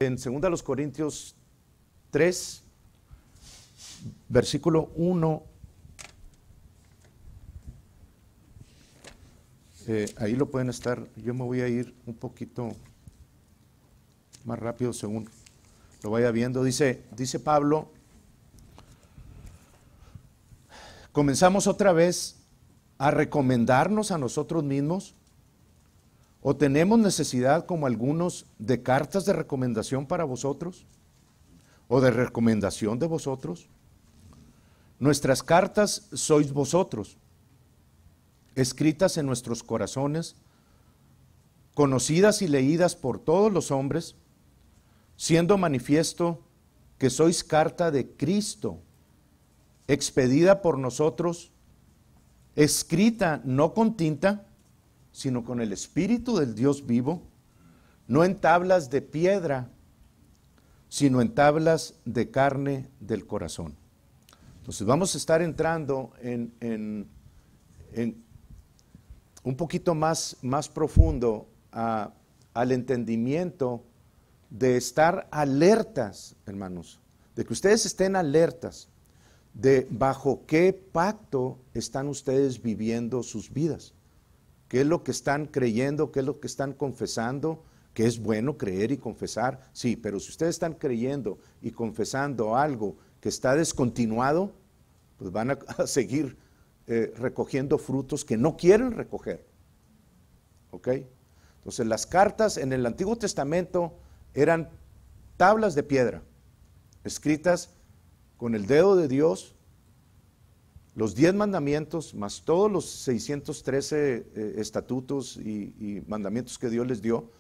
En 2 Corintios 3, versículo 1, ahí lo pueden estar, yo me voy a ir un poquito más rápido según lo vaya viendo. Dice Pablo, comenzamos otra vez a recomendarnos a nosotros mismos, o tenemos necesidad como algunos de cartas de recomendación para vosotros, o de recomendación de vosotros. Nuestras cartas sois vosotros, escritas en nuestros corazones, conocidas y leídas por todos los hombres, siendo manifiesto que sois carta de Cristo, expedida por nosotros, escrita no con tinta, sino con el Espíritu del Dios vivo, no en tablas de piedra, sino en tablas de carne del corazón. Entonces vamos a estar entrando en un poquito más profundo al entendimiento de estar alertas, hermanos, de que ustedes estén alertas de bajo qué pacto están ustedes viviendo sus vidas, qué es lo que están creyendo, qué es lo que están confesando, que es bueno creer y confesar, sí, pero si ustedes están creyendo y confesando algo que está descontinuado, pues van a seguir recogiendo frutos que no quieren recoger. ¿Ok? Entonces las cartas en el Antiguo Testamento eran tablas de piedra, escritas con el dedo de Dios, los 10 mandamientos, más todos los 613 estatutos y mandamientos que Dios les dio,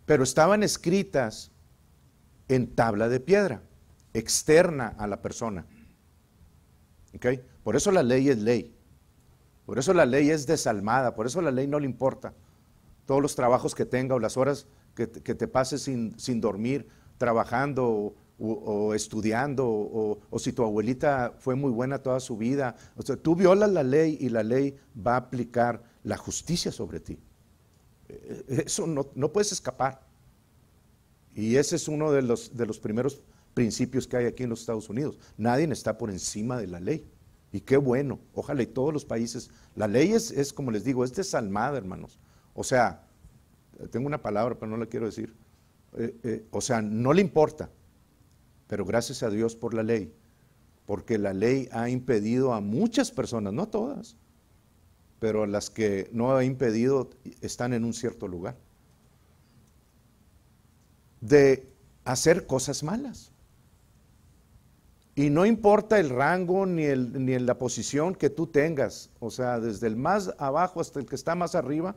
pero estaban escritas en tabla de piedra, externa a la persona. ¿Okay? Por eso la ley es ley, por eso la ley es desalmada, por eso la ley no le importa todos los trabajos que tenga o las horas que te pases sin dormir, trabajando o estudiando, o si tu abuelita fue muy buena toda su vida. O sea, tú violas la ley y la ley va a aplicar la justicia sobre ti. Eso no puedes escapar. Y ese es uno de los primeros principios que hay aquí en los Estados Unidos. Nadie está por encima de la ley. Y qué bueno, ojalá y todos los países. La ley es como les digo, es desalmada, hermanos. O sea, tengo una palabra, pero no la quiero decir. O sea, no le importa. Pero gracias a Dios por la ley. Porque la ley ha impedido a muchas personas, no todas, pero las que no ha impedido están en un cierto lugar, de hacer cosas malas. Y no importa el rango ni la posición que tú tengas, o sea, desde el más abajo hasta el que está más arriba,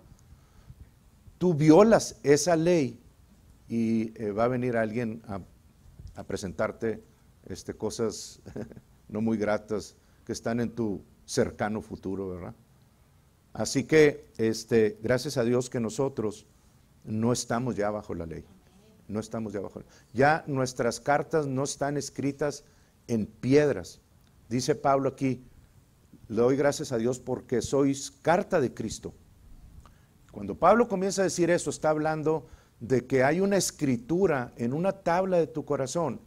tú violas esa ley y va a venir alguien a presentarte cosas no muy gratas que están en tu cercano futuro, ¿verdad? Así que gracias a Dios que nosotros no estamos ya bajo la ley. No estamos ya bajo la ley. Ya nuestras cartas no están escritas en piedras. Dice Pablo aquí, le doy gracias a Dios porque sois carta de Cristo. Cuando Pablo comienza a decir eso, está hablando de que hay una escritura en una tabla de tu corazón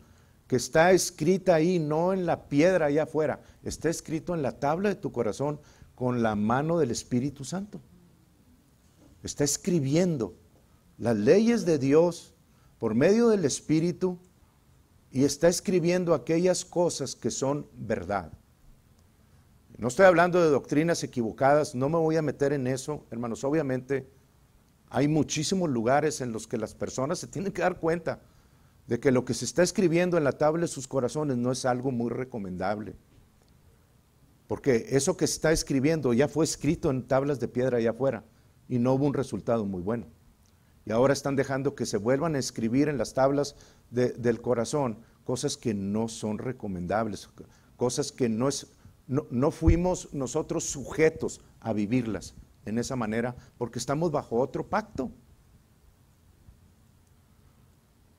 que está escrita ahí, no en la piedra allá afuera, está escrito en la tabla de tu corazón con la mano del Espíritu Santo. Está escribiendo las leyes de Dios por medio del Espíritu y está escribiendo aquellas cosas que son verdad. No estoy hablando de doctrinas equivocadas, no me voy a meter en eso, hermanos. Obviamente hay muchísimos lugares en los que las personas se tienen que dar cuenta de que lo que se está escribiendo en la tabla de sus corazones no es algo muy recomendable. Porque eso que se está escribiendo ya fue escrito en tablas de piedra allá afuera y no hubo un resultado muy bueno. Y ahora están dejando que se vuelvan a escribir en las tablas del corazón cosas que no son recomendables, cosas que no fuimos nosotros sujetos a vivirlas en esa manera porque estamos bajo otro pacto.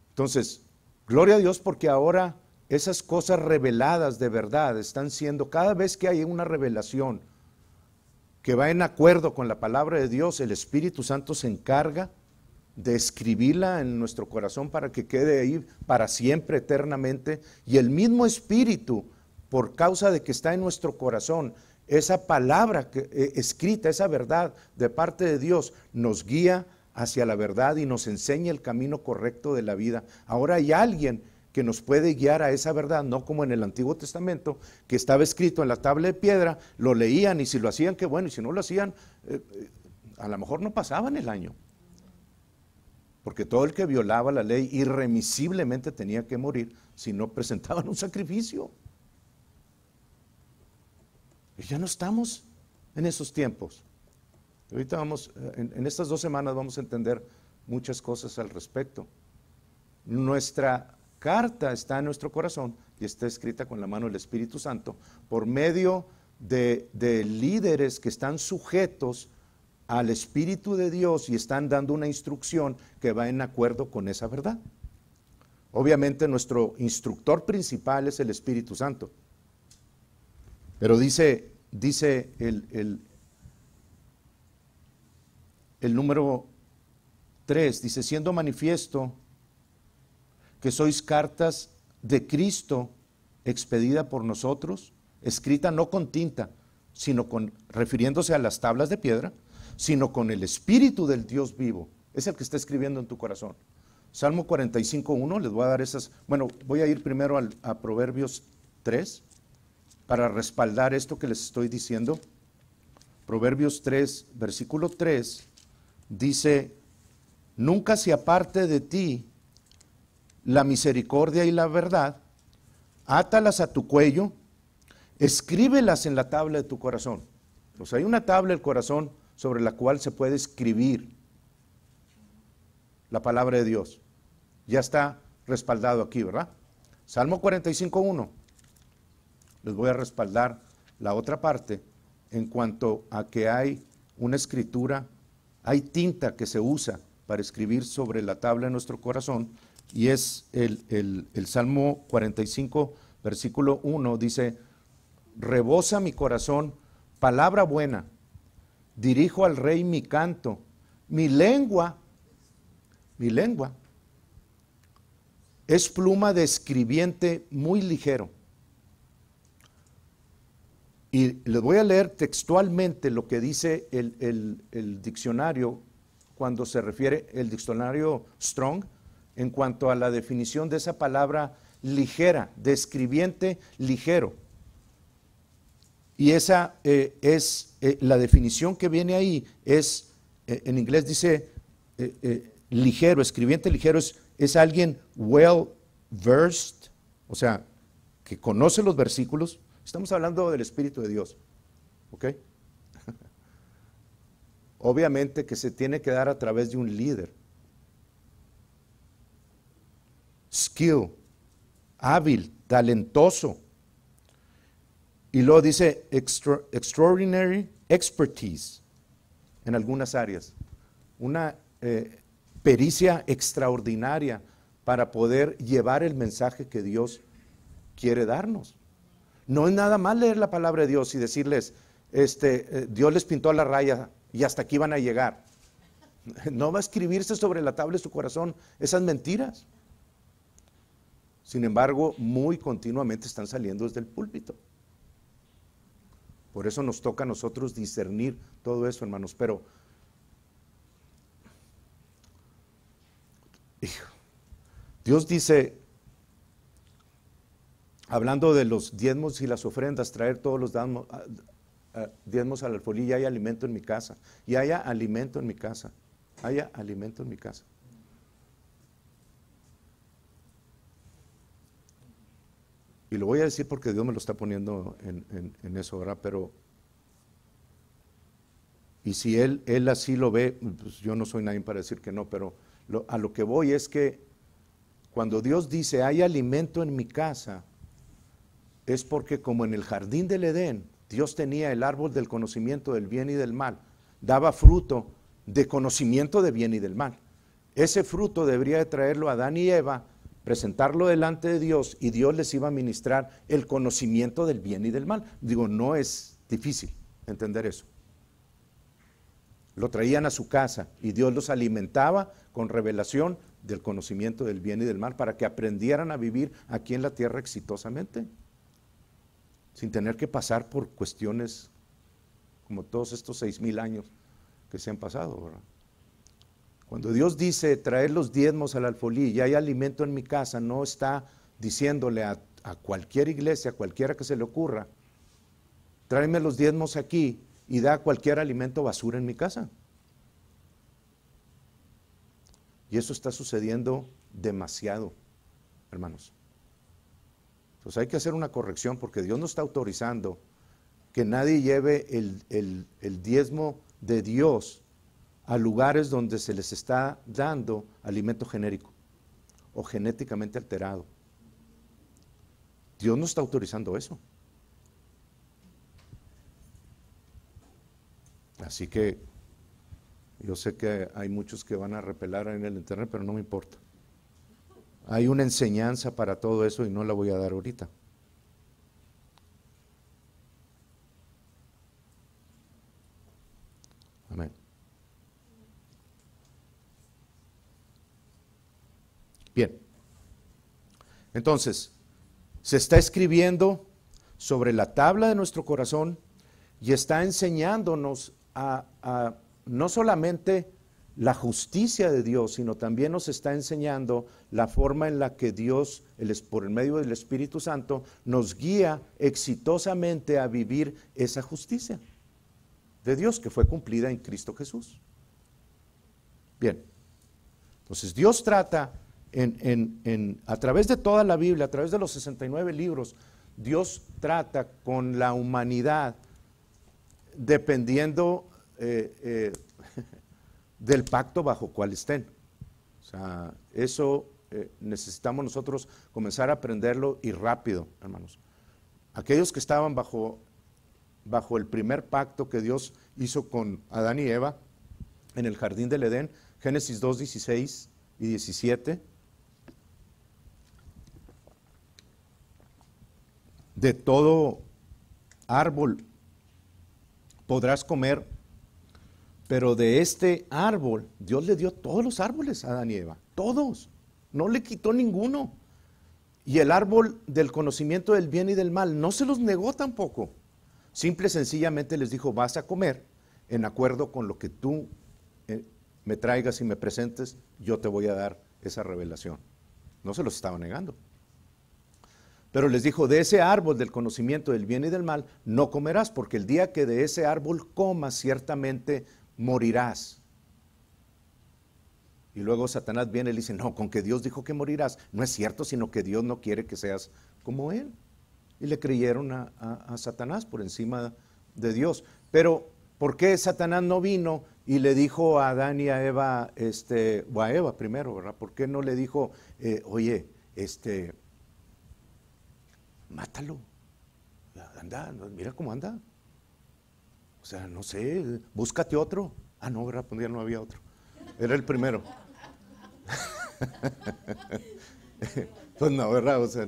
Entonces, gloria a Dios porque ahora esas cosas reveladas de verdad están siendo, cada vez que hay una revelación que va en acuerdo con la palabra de Dios, el Espíritu Santo se encarga de escribirla en nuestro corazón para que quede ahí para siempre, eternamente. Y el mismo Espíritu, por causa de que está en nuestro corazón, esa palabra escrita, esa verdad de parte de Dios, nos guía hacia la verdad y nos enseña el camino correcto de la vida. Ahora hay alguien que nos puede guiar a esa verdad, no como en el Antiguo Testamento, que estaba escrito en la tabla de piedra, lo leían y si lo hacían, qué bueno, y si no lo hacían, a lo mejor no pasaban el año. Porque todo el que violaba la ley irremisiblemente tenía que morir si no presentaban un sacrificio. Y ya no estamos en esos tiempos. Ahorita vamos, en estas 2 semanas vamos a entender muchas cosas al respecto. Nuestra carta está en nuestro corazón y está escrita con la mano del Espíritu Santo por medio de líderes que están sujetos al Espíritu de Dios y están dando una instrucción que va en acuerdo con esa verdad. Obviamente nuestro instructor principal es el Espíritu Santo. Pero dice el número 3, dice, siendo manifiesto que sois cartas de Cristo expedida por nosotros, escrita no con tinta, sino refiriéndose a las tablas de piedra, sino con el Espíritu del Dios vivo. Es el que está escribiendo en tu corazón. Salmo 45:1, les voy a dar esas, bueno, voy a ir primero a Proverbios 3, para respaldar esto que les estoy diciendo. Proverbios 3, versículo 3, dice, nunca se aparte de ti la misericordia y la verdad, átalas a tu cuello, escríbelas en la tabla de tu corazón. Pues hay una tabla del corazón sobre la cual se puede escribir la palabra de Dios. Ya está respaldado aquí, ¿verdad? Salmo 45:1. Les voy a respaldar la otra parte en cuanto a que hay una escritura, hay tinta que se usa para escribir sobre la tabla de nuestro corazón, y es el Salmo 45, versículo 1, dice, rebosa mi corazón palabra buena, dirijo al rey mi canto, mi lengua es pluma de escribiente muy ligero. Y les voy a leer textualmente lo que dice el diccionario cuando se refiere, el diccionario Strong, en cuanto a la definición de esa palabra ligera, de escribiente ligero. Y esa es la definición que viene ahí, es, en inglés dice ligero, escribiente ligero es alguien well versed, o sea, que conoce los versículos. Estamos hablando del Espíritu de Dios, ¿ok? Obviamente que se tiene que dar a través de un líder. Skill, hábil, talentoso. Y luego dice extraordinary expertise en algunas áreas. Una pericia extraordinaria para poder llevar el mensaje que Dios quiere darnos. No es nada más leer la palabra de Dios y decirles, Dios les pintó la raya y hasta aquí van a llegar. No va a escribirse sobre la tabla de su corazón esas mentiras. Sin embargo, muy continuamente están saliendo desde el púlpito. Por eso nos toca a nosotros discernir todo eso, hermanos. Pero, Dios dice, hablando de los diezmos y las ofrendas, traer todos los diezmos al alfolí, y hay alimento en mi casa, y haya alimento en mi casa, haya alimento en mi casa. Y lo voy a decir porque Dios me lo está poniendo en eso, ¿verdad? Pero, y si Él así lo ve, pues yo no soy nadie para decir que no, pero a lo que voy es que cuando Dios dice, hay alimento en mi casa, es porque como en el jardín del Edén, Dios tenía el árbol del conocimiento del bien y del mal, daba fruto de conocimiento de bien y del mal. Ese fruto debería de traerlo a Adán y Eva, presentarlo delante de Dios, y Dios les iba a ministrar el conocimiento del bien y del mal. Digo, no es difícil entender eso. lo traían a su casa y Dios los alimentaba con revelación del conocimiento del bien y del mal para que aprendieran a vivir aquí en la tierra exitosamente, sin tener que pasar por cuestiones como todos estos 6,000 años que se han pasado, ¿verdad? Cuando Dios dice traer los diezmos al alfolí y hay alimento en mi casa, no está diciéndole a cualquier iglesia, a cualquiera que se le ocurra, tráeme los diezmos aquí y da cualquier alimento basura en mi casa. Y eso está sucediendo demasiado, hermanos. Entonces hay que hacer una corrección porque Dios no está autorizando que nadie lleve el diezmo de Dios a lugares donde se les está dando alimento genérico o genéticamente alterado. Dios no está autorizando eso. Así que yo sé que hay muchos que van a repelar en el internet, pero no me importa. Hay una enseñanza para todo eso y no la voy a dar ahorita. Amén. Bien. Entonces, se está escribiendo sobre la tabla de nuestro corazón y está enseñándonos a no solamente la justicia de Dios, sino también nos está enseñando la forma en la que Dios, por el medio del Espíritu Santo, nos guía exitosamente a vivir esa justicia de Dios que fue cumplida en Cristo Jesús. Bien, entonces Dios trata a través de toda la Biblia, a través de los 69 libros, Dios trata con la humanidad dependiendo del pacto bajo cual estén. O sea, eso necesitamos nosotros comenzar a aprenderlo y rápido, hermanos. Aquellos que estaban bajo el primer pacto que Dios hizo con Adán y Eva en el jardín del Edén, Génesis 2, 16 y 17. De todo árbol podrás comer, pero de este árbol, Dios le dio todos los árboles a Adán y Eva, todos, no le quitó ninguno. Y el árbol del conocimiento del bien y del mal no se los negó tampoco. Simple y sencillamente les dijo, vas a comer en acuerdo con lo que tú me traigas y me presentes, yo te voy a dar esa revelación. No se los estaba negando. Pero les dijo, de ese árbol del conocimiento del bien y del mal no comerás, porque el día que de ese árbol comas, ciertamente morirás. Y luego Satanás viene y le dice, no, con que Dios dijo que morirás, no es cierto, sino que Dios no quiere que seas como Él. Y le creyeron a Satanás por encima de Dios. Pero, ¿por qué Satanás no vino y le dijo a Adán y a Eva, o a Eva primero, ¿verdad? ¿Por qué no le dijo, oye, mátalo, anda, mira cómo anda? O sea, no sé, búscate otro. Ah, no, ¿verdad? Pues ya no había otro. Era el primero. Pues no, ¿verdad? O sea,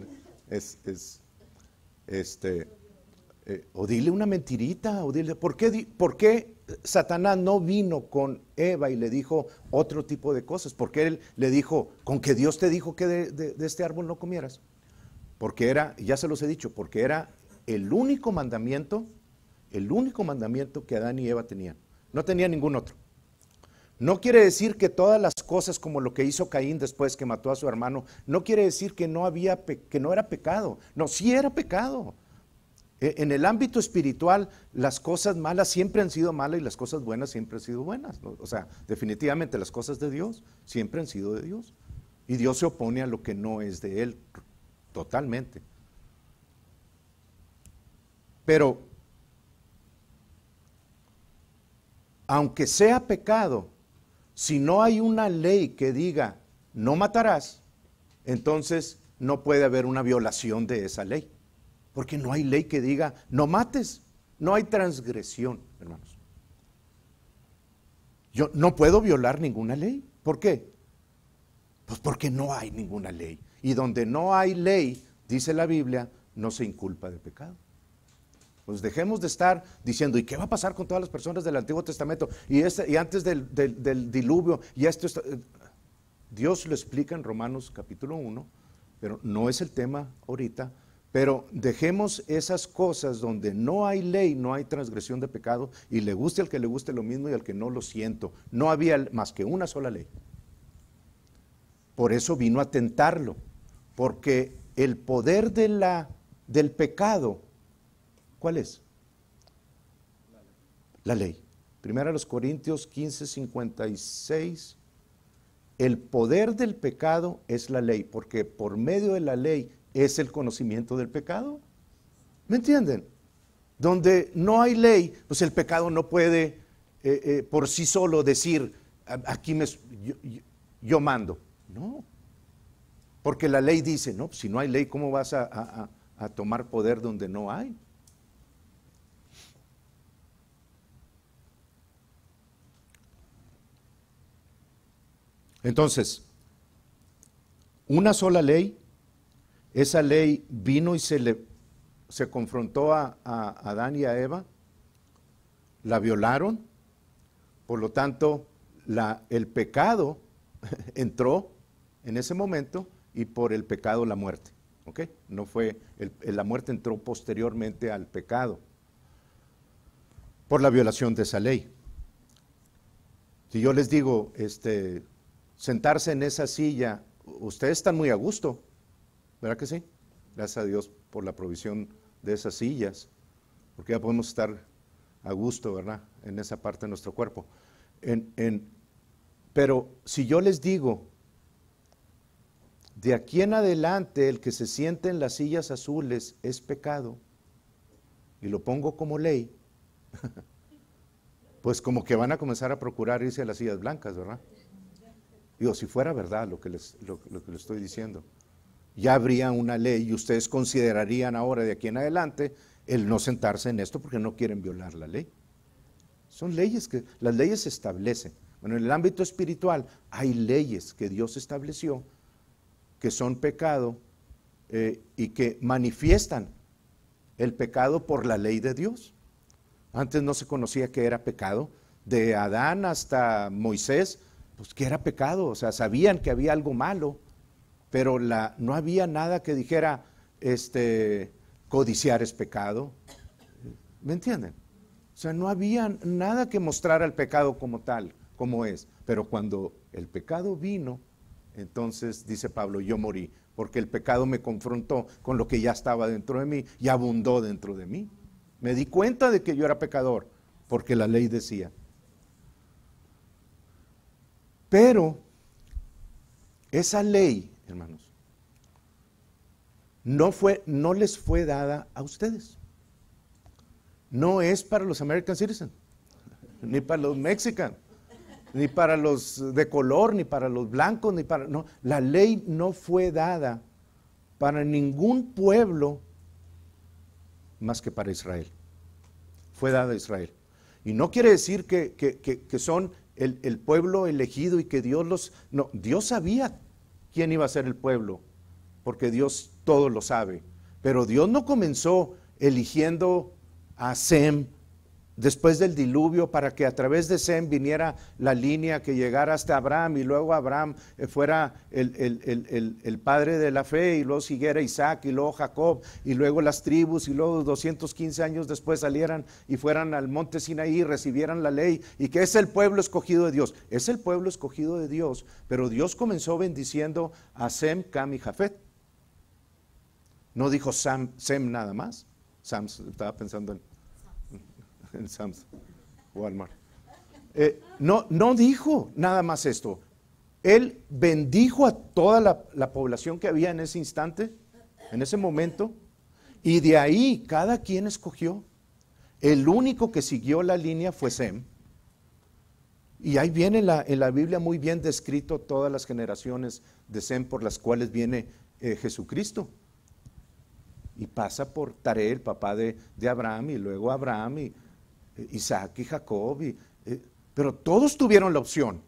o dile una mentirita, o dile, ¿por qué Satanás no vino con Eva y le dijo otro tipo de cosas? ¿Por qué él le dijo, con que Dios te dijo que de este árbol no comieras? Porque era, ya se los he dicho, porque era el único mandamiento que Adán y Eva tenían. No tenía ningún otro. No quiere decir que todas las cosas como lo que hizo Caín después que mató a su hermano, no quiere decir que no era pecado. No, sí era pecado. En el ámbito espiritual, las cosas malas siempre han sido malas y las cosas buenas siempre han sido buenas, ¿no? O sea, definitivamente las cosas de Dios siempre han sido de Dios. Y Dios se opone a lo que no es de Él totalmente. Pero, aunque sea pecado, si no hay una ley que diga no matarás, entonces no puede haber una violación de esa ley. Porque no hay ley que diga no mates, no hay transgresión, hermanos. Yo no puedo violar ninguna ley. ¿Por qué? Pues porque no hay ninguna ley. Y donde no hay ley, dice la Biblia, no se inculpa de pecado. Pues dejemos de estar diciendo, ¿y qué va a pasar con todas las personas del Antiguo Testamento? Y antes del diluvio, y esto está... Dios lo explica en Romanos capítulo 1, pero no es el tema ahorita. Pero dejemos esas cosas donde no hay ley, no hay transgresión de pecado, y le guste al que le guste lo mismo y al que no, lo siento. No había más que una sola ley. Por eso vino a tentarlo, porque el poder del pecado, ¿cuál es? La ley. Primera a los Corintios 15:56. El poder del pecado es la ley, porque por medio de la ley es el conocimiento del pecado. ¿Me entienden? Donde no hay ley, pues el pecado no puede por sí solo decir, aquí yo mando. No. Porque la ley dice, no, si no hay ley, ¿cómo vas a tomar poder donde no hay? Entonces, una sola ley, esa ley vino y se confrontó a Adán y a Eva, la violaron, por lo tanto, el pecado entró en ese momento y por el pecado la muerte. ¿Ok? No fue, la muerte entró posteriormente al pecado, por la violación de esa ley. Si yo les digo, sentarse en esa silla, ustedes están muy a gusto, ¿verdad que sí? Gracias a Dios por la provisión de esas sillas, porque ya podemos estar a gusto, ¿verdad? En esa parte de nuestro cuerpo. Pero si yo les digo, de aquí en adelante el que se siente en las sillas azules es pecado, y lo pongo como ley, pues como que van a comenzar a procurar irse a las sillas blancas, ¿verdad? Digo, si fuera verdad lo que les estoy diciendo, ya habría una ley y ustedes considerarían ahora de aquí en adelante el no sentarse en esto porque no quieren violar la ley. Son leyes que las leyes se establecen. Bueno, en el ámbito espiritual hay leyes que Dios estableció que son pecado y que manifiestan el pecado por la ley de Dios. Antes no se conocía que era pecado. De Adán hasta Moisés, pues que era pecado, o sea, sabían que había algo malo, pero no había nada que dijera, codiciar es pecado. ¿Me entienden? O sea, no había nada que mostrara el pecado como tal, como es. Pero cuando el pecado vino, entonces dice Pablo, yo morí, porque el pecado me confrontó con lo que ya estaba dentro de mí y abundó dentro de mí. Me di cuenta de que yo era pecador, porque la ley decía. Pero esa ley, hermanos, no les fue dada a ustedes. No es para los American Citizens, ni para los Mexicanos, ni para los de color, ni para los blancos, no. La ley no fue dada para ningún pueblo más que para Israel. Fue dada a Israel. Y no quiere decir que son el pueblo elegido y que Dios no, Dios sabía quién iba a ser el pueblo, porque Dios todo lo sabe. Pero Dios no comenzó eligiendo a Sem después del diluvio para que a través de Sem viniera la línea que llegara hasta Abraham y luego Abraham fuera el padre de la fe y luego siguiera Isaac y luego Jacob y luego las tribus y luego 215 años después salieran y fueran al monte Sinaí y recibieran la ley y que es el pueblo escogido de Dios. Es el pueblo escogido de Dios, pero Dios comenzó bendiciendo a Sem, Cam y Jafet. No dijo Sem nada más. Sam, estaba pensando en Sam's Walmart. No dijo nada más esto. Él bendijo a toda la población que había en ese instante, en ese momento, y de ahí cada quien escogió. El único que siguió la línea fue Sem. Y ahí viene en la Biblia muy bien descrito todas las generaciones de Sem por las cuales viene Jesucristo. Y pasa por Taré, el papá de Abraham, y luego Abraham, y Isaac y Jacob, pero todos tuvieron la opción.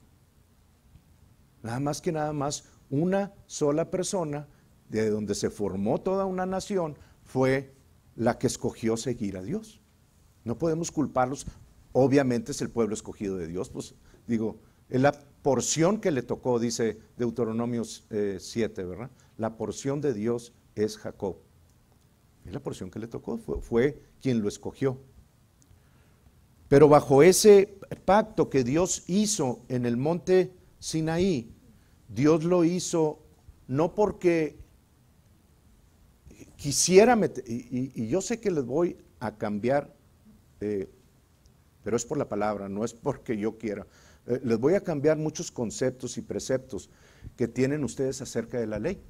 Nada más una sola persona, de donde se formó toda una nación, fue la que escogió seguir a Dios. No podemos culparlos. Obviamente es el pueblo escogido de Dios, pues digo, es la porción que le tocó, dice Deuteronomio 7, ¿verdad? La porción de Dios es Jacob. Es la porción que le tocó, fue quien lo escogió. Pero bajo ese pacto que Dios hizo en el monte Sinaí, Dios lo hizo no porque quisiera meter, y yo sé que les voy a cambiar, pero es por la palabra, no es porque yo quiera. Les voy a cambiar muchos conceptos y preceptos que tienen ustedes acerca de la ley,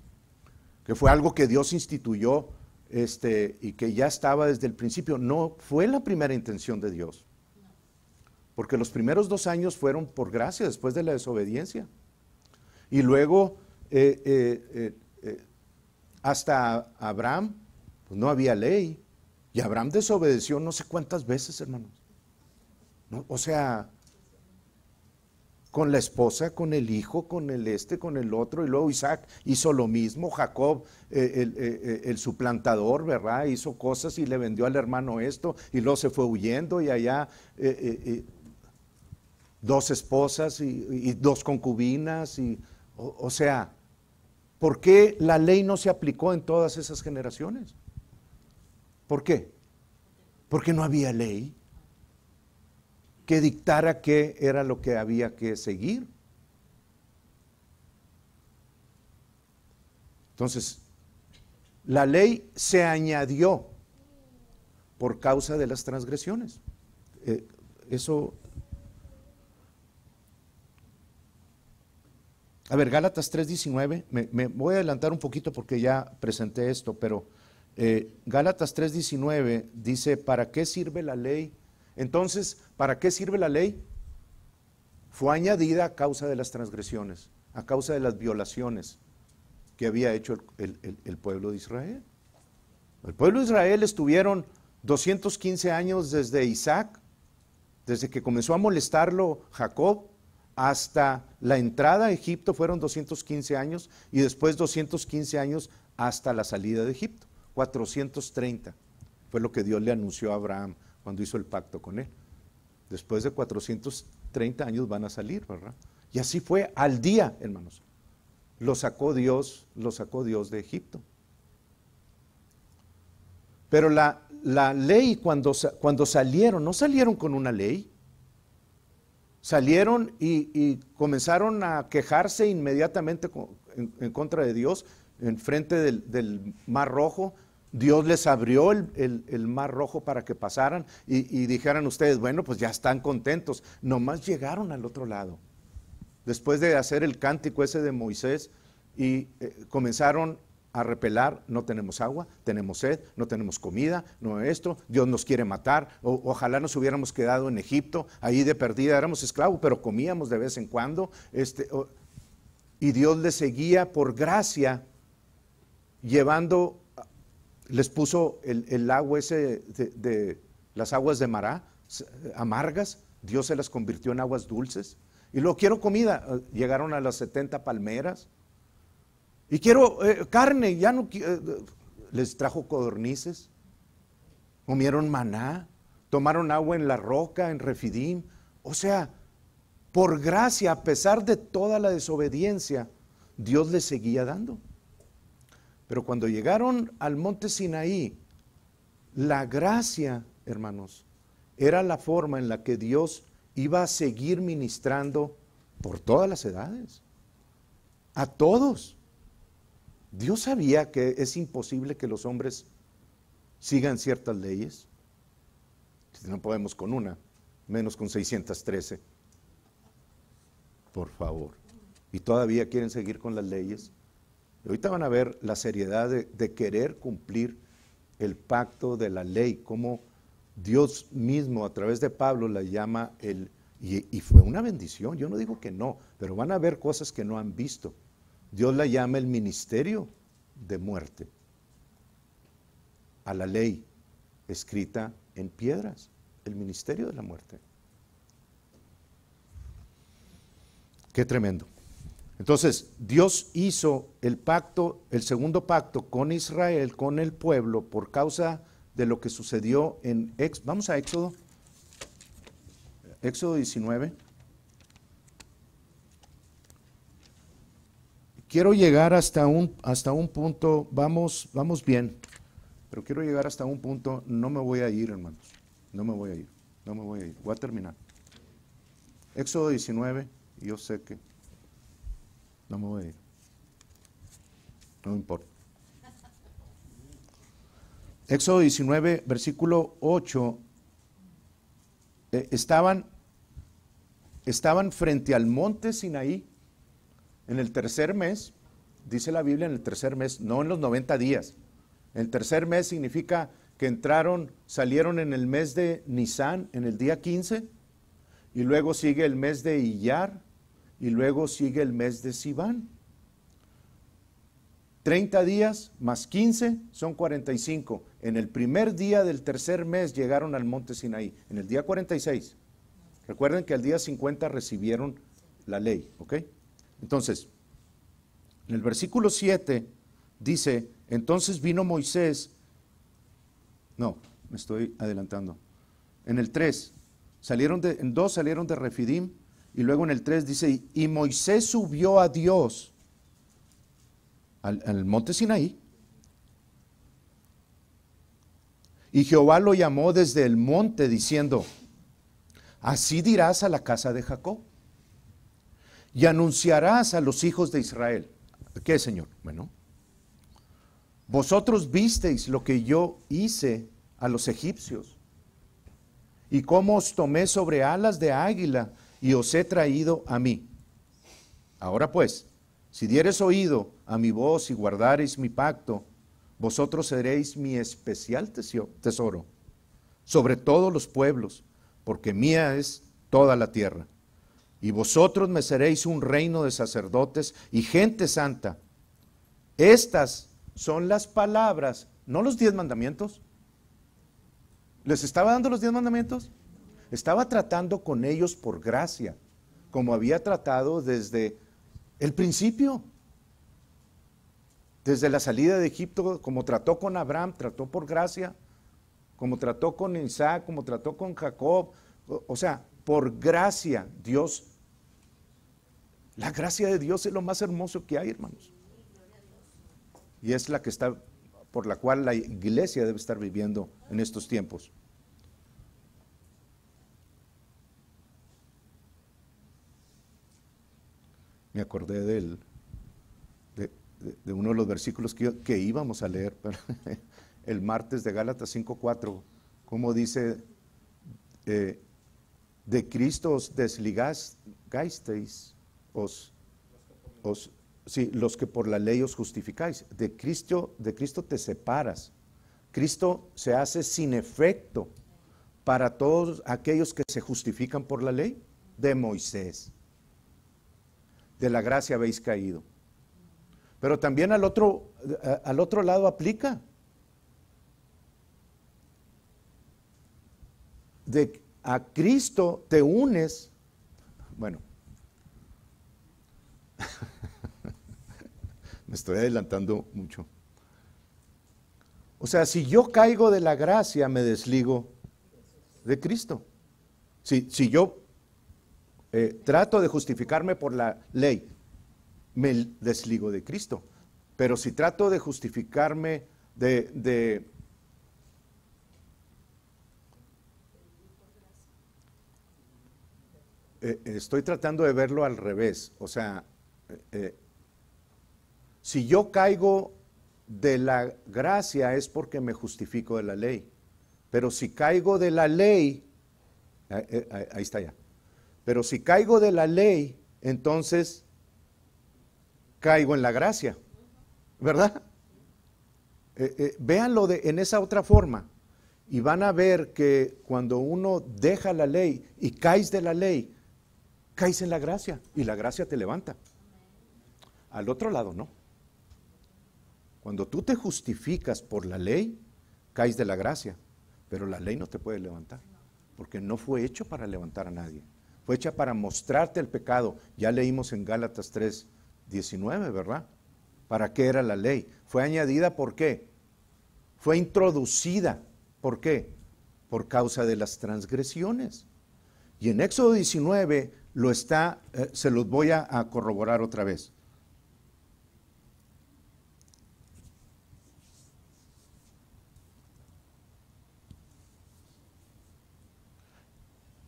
que fue algo que Dios instituyó y que ya estaba desde el principio. No fue la primera intención de Dios, porque los primeros 2 años fueron por gracia, después de la desobediencia. Y luego, hasta Abraham, pues no había ley, y Abraham desobedeció no sé cuántas veces, hermanos. ¿No? O sea, con la esposa, con el hijo, con con el otro, y luego Isaac hizo lo mismo, Jacob, el suplantador, ¿verdad? Hizo cosas y le vendió al hermano esto, y luego se fue huyendo, y allá 2 esposas y 2 concubinas, o sea, ¿por qué la ley no se aplicó en todas esas generaciones? ¿Por qué? Porque no había ley que dictara qué era lo que había que seguir. Entonces, la ley se añadió por causa de las transgresiones. Eso. A ver, Gálatas 3:19, me voy a adelantar un poquito porque ya presenté esto, pero Gálatas 3:19 dice, ¿para qué sirve la ley? Entonces, ¿para qué sirve la ley? Fue añadida a causa de las transgresiones, a causa de las violaciones que había hecho el pueblo de Israel. El pueblo de Israel estuvieron 215 años desde Isaac, desde que comenzó a molestarlo Jacob, hasta la entrada a Egipto fueron 215 años, y después 215 años hasta la salida de Egipto. 430 fue lo que Dios le anunció a Abraham cuando hizo el pacto con él. Después de 430 años van a salir, ¿verdad? Y así fue al día, hermanos. Lo sacó Dios de Egipto. Pero la ley, cuando salieron, no salieron con una ley. Salieron y comenzaron a quejarse inmediatamente en contra de Dios, en frente del Mar Rojo. Dios les abrió el Mar Rojo para que pasaran y dijeran ustedes, bueno, pues ya están contentos. Nomás llegaron al otro lado. Después de hacer el cántico ese de Moisés, y comenzaron a repelar, no tenemos agua, tenemos sed, no tenemos comida, no esto, Dios nos quiere matar, ojalá nos hubiéramos quedado en Egipto, ahí de perdida éramos esclavos, pero comíamos de vez en cuando, y Dios les seguía por gracia, llevando, les puso el agua ese de las aguas de Mará, amargas, Dios se las convirtió en aguas dulces, y luego quiero comida, llegaron a las 70 palmeras, y quiero carne, ya no les trajo codornices, comieron maná, tomaron agua en la roca, en Refidim. O sea, por gracia, a pesar de toda la desobediencia, Dios les seguía dando. Pero cuando llegaron al monte Sinaí, la gracia, hermanos, era la forma en la que Dios iba a seguir ministrando por todas las edades, a todos. Dios sabía que es imposible que los hombres sigan ciertas leyes. No podemos con una, menos con 613. Por favor. Y todavía quieren seguir con las leyes. Y ahorita van a ver la seriedad de querer cumplir el pacto de la ley, como Dios mismo a través de Pablo la llama y fue una bendición. Yo no digo que no, pero van a ver cosas que no han visto. Dios la llama el ministerio de muerte a la ley escrita en piedras, el ministerio de la muerte. Qué tremendo. Entonces, Dios hizo el pacto, el segundo pacto con Israel, con el pueblo, por causa de lo que sucedió en vamos a Éxodo 19. Quiero llegar hasta un punto, vamos bien, pero quiero llegar hasta un punto, no me voy a ir, hermanos, no me voy a ir, voy a terminar. Éxodo 19, y yo sé que no me voy a ir, no me importa. Éxodo 19, versículo 8, estaban frente al monte Sinaí en el tercer mes, dice la Biblia en el tercer mes, no en los 90 días. El tercer mes significa que salieron en el mes de Nisán, en el día 15, y luego sigue el mes de Iyar, y luego sigue el mes de Siván. 30 días más 15 son 45. En el primer día del tercer mes llegaron al monte Sinaí, en el día 46. Recuerden que al día 50 recibieron la ley, ¿ok? Entonces, en el versículo 7 dice, entonces vino Moisés, no, me estoy adelantando. En el 3, en 2 salieron de Refidim, y luego en el 3 dice, y Moisés subió a Dios al monte Sinaí, y Jehová lo llamó desde el monte diciendo, así dirás a la casa de Jacob, y anunciarás a los hijos de Israel. ¿Qué, Señor? Bueno, vosotros visteis lo que yo hice a los egipcios, y cómo os tomé sobre alas de águila, y os he traído a mí. Ahora pues, si diereis oído a mi voz y guardareis mi pacto, vosotros seréis mi especial tesoro sobre todos los pueblos, porque mía es toda la tierra. Y vosotros me seréis un reino de sacerdotes y gente santa. Estas son las palabras, no los 10 mandamientos. ¿Les estaba dando los 10 mandamientos? Estaba tratando con ellos por gracia, como había tratado desde el principio. Desde la salida de Egipto, como trató con Abraham, trató por gracia, como trató con Isaac, como trató con Jacob. O sea, por gracia, Dios, la gracia de Dios es lo más hermoso que hay, hermanos. Y es la que está, por la cual la iglesia debe estar viviendo en estos tiempos. Me acordé de uno de los versículos que íbamos a leer el martes de Gálatas 5:4, como dice, de Cristo os desligasteis, sí, los que por la ley os justificáis. De Cristo te separas. Cristo se hace sin efecto para todos aquellos que se justifican por la ley de Moisés. De la gracia habéis caído. Pero también al otro lado aplica. A Cristo te unes. Bueno, me estoy adelantando mucho. O sea, si yo caigo de la gracia, me desligo de Cristo. Si yo trato de justificarme por la ley, me desligo de Cristo. Pero si trato de justificarme estoy tratando de verlo al revés. O sea, si yo caigo de la gracia es porque me justifico de la ley. Pero si caigo de la ley, ahí está ya. Pero si caigo de la ley, entonces caigo en la gracia, ¿verdad? Véanlo en esa otra forma y van a ver que cuando uno deja la ley y caes de la ley, caes en la gracia y la gracia te levanta. Al otro lado no. Cuando tú te justificas por la ley, caes de la gracia, pero la ley no te puede levantar, porque no fue hecho para levantar a nadie. Fue hecha para mostrarte el pecado. Ya leímos en Gálatas 3:19, ¿verdad? ¿Para qué era la ley? Fue añadida, ¿por qué? Fue introducida ¿Por qué? Por causa de las transgresiones. Y en Éxodo 19 se los voy a corroborar otra vez.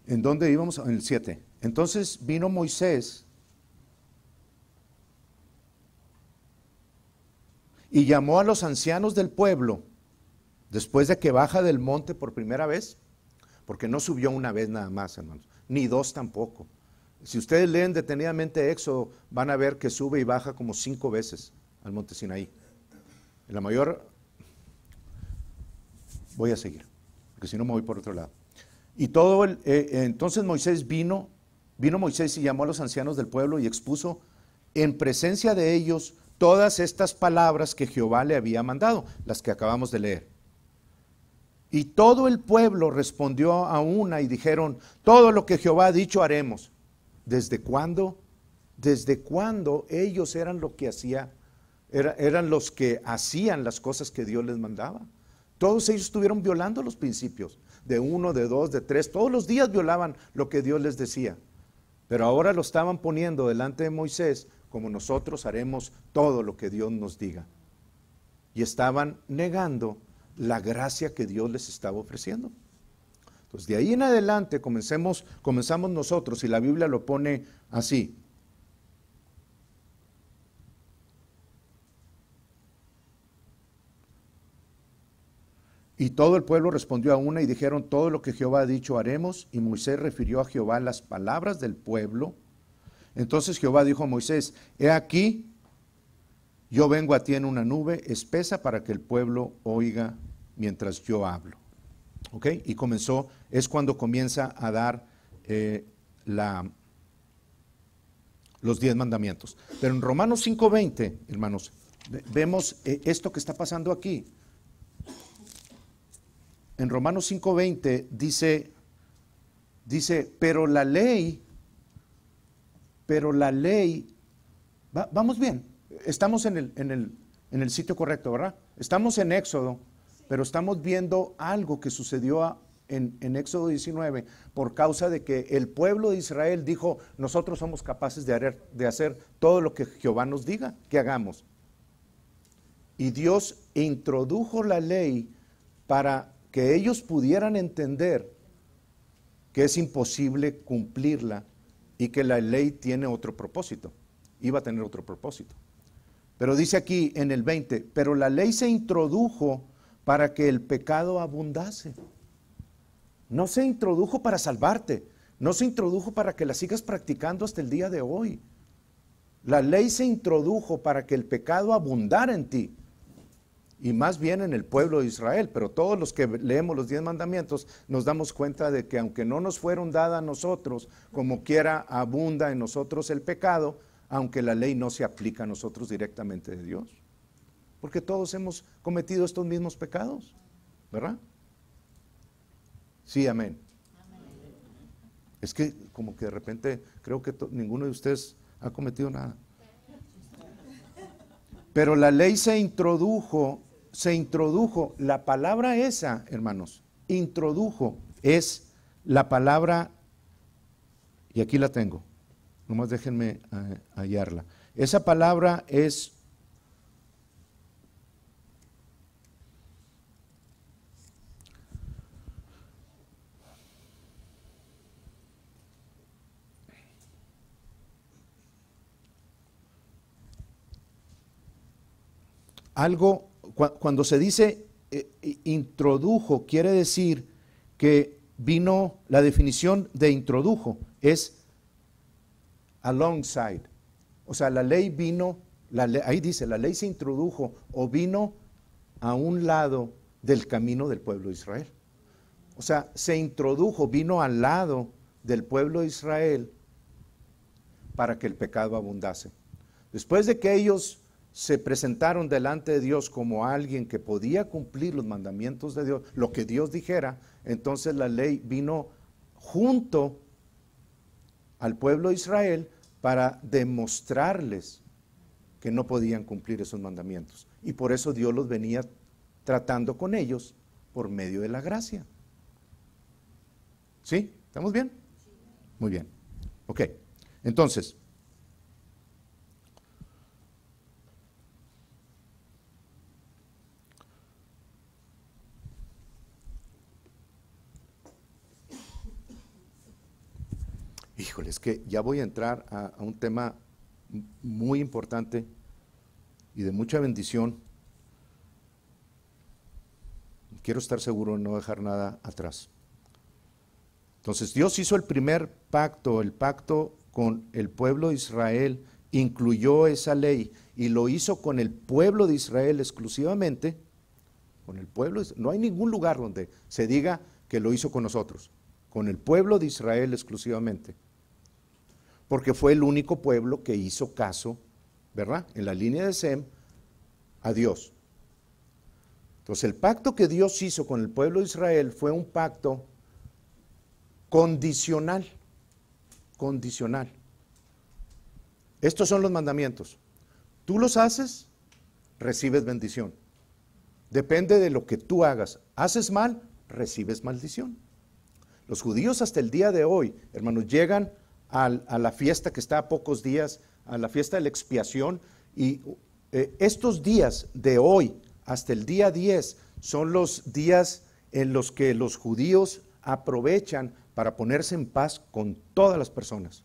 ¿En dónde íbamos? En el 7. Entonces vino Moisés y llamó a los ancianos del pueblo, después de que baja del monte por primera vez, porque no subió una vez nada más, hermanos, ni dos tampoco. Si ustedes leen detenidamente Éxodo, van a ver que sube y baja como 5 veces al monte Sinaí. En la mayor, voy a seguir, porque si no me voy por otro lado. Y entonces Moisés vino Moisés y llamó a los ancianos del pueblo y expuso en presencia de ellos todas estas palabras que Jehová le había mandado, las que acabamos de leer. Y todo el pueblo respondió a una y dijeron: todo lo que Jehová ha dicho haremos. ¿Desde cuándo? ¿Desde cuándo ellos eran lo que eran los que hacían las cosas que Dios les mandaba? Todos ellos estuvieron violando los principios, de 1, de 2, de 3, todos los días violaban lo que Dios les decía. Pero ahora lo estaban poniendo delante de Moisés, como nosotros haremos todo lo que Dios nos diga. Y estaban negando la gracia que Dios les estaba ofreciendo. Entonces, de ahí en adelante comenzamos nosotros, y la Biblia lo pone así. Y todo el pueblo respondió a una y dijeron: todo lo que Jehová ha dicho haremos. Y Moisés refirió a Jehová las palabras del pueblo. Entonces Jehová dijo a Moisés: he aquí, yo vengo a ti en una nube espesa para que el pueblo oiga mientras yo hablo. ¿Ok? Y es cuando comienza a dar los 10 mandamientos. Pero en Romanos 5:20, hermanos, vemos esto que está pasando aquí. En Romanos 5:20 dice, pero la ley, vamos bien, estamos en el sitio correcto, ¿verdad? Estamos en Éxodo, pero estamos viendo algo que sucedió en Éxodo 19 por causa de que el pueblo de Israel dijo: nosotros somos capaces de hacer todo lo que Jehová nos diga que hagamos. Y Dios introdujo la ley para que ellos pudieran entender que es imposible cumplirla y que la ley tiene otro propósito, iba a tener otro propósito. Pero dice aquí en el 20, pero la ley se introdujo para que el pecado abundase. No se introdujo para salvarte, no se introdujo para que la sigas practicando hasta el día de hoy. La ley se introdujo para que el pecado abundara en ti. Y más bien en el pueblo de Israel, pero todos los que leemos los 10 mandamientos nos damos cuenta de que aunque no nos fueron dadas a nosotros, como quiera abunda en nosotros el pecado, aunque la ley no se aplica a nosotros directamente de Dios. Porque todos hemos cometido estos mismos pecados, ¿verdad? Sí, amén. Es que como que de repente creo que ninguno de ustedes ha cometido nada. Pero la ley se introdujo, la palabra esa, hermanos, introdujo, es la palabra, y aquí la tengo, nomás déjenme hallarla. Esa palabra es algo, cuando se dice introdujo, quiere decir que vino, la definición de introdujo es alongside. O sea, la ley vino, ahí dice, la ley se introdujo o vino a un lado del camino del pueblo de Israel. O sea, se introdujo, vino al lado del pueblo de Israel para que el pecado abundase. Después de que ellos se presentaron delante de Dios como alguien que podía cumplir los mandamientos de Dios, lo que Dios dijera, entonces la ley vino junto al pueblo de Israel para demostrarles que no podían cumplir esos mandamientos. Y por eso Dios los venía tratando con ellos por medio de la gracia. ¿Sí? ¿Estamos bien? Muy bien. Ok. Entonces, híjole, es que ya voy a entrar a un tema muy importante y de mucha bendición. Quiero estar seguro de no dejar nada atrás. Entonces, Dios hizo el primer pacto, el pacto con el pueblo de Israel, incluyó esa ley y lo hizo con el pueblo de Israel exclusivamente, con el pueblo. No hay ningún lugar donde se diga que lo hizo con nosotros, con el pueblo de Israel exclusivamente, porque fue el único pueblo que hizo caso, ¿verdad?, en la línea de Sem, a Dios. Entonces, el pacto que Dios hizo con el pueblo de Israel fue un pacto condicional, condicional. Estos son los mandamientos. Tú los haces, recibes bendición. Depende de lo que tú hagas. Haces mal, recibes maldición. Los judíos hasta el día de hoy, hermanos, llegan a la fiesta que está a pocos días, a la fiesta de la expiación, y estos días de hoy hasta el día 10 son los días en los que los judíos aprovechan para ponerse en paz con todas las personas,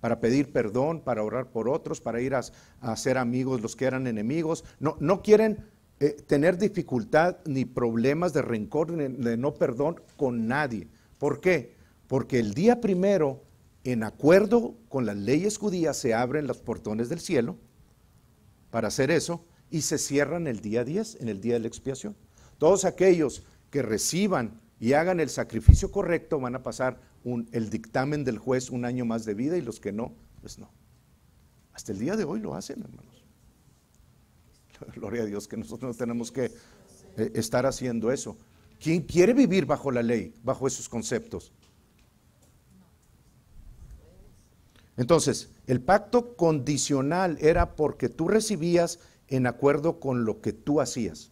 para pedir perdón, para orar por otros, para ir a ser amigos los que eran enemigos. No quieren tener dificultad ni problemas de rencor, de no perdón con nadie. ¿Por qué? Porque el día primero, en acuerdo con las leyes judías, se abren los portones del cielo para hacer eso y se cierran el día 10, en el día de la expiación. Todos aquellos que reciban y hagan el sacrificio correcto van a pasar el dictamen del juez, un año más de vida, y los que no, pues no. Hasta el día de hoy lo hacen, hermanos. Gloria a Dios que nosotros no tenemos que estar haciendo eso. ¿Quién quiere vivir bajo la ley, bajo esos conceptos? Entonces, el pacto condicional era porque tú recibías en acuerdo con lo que tú hacías.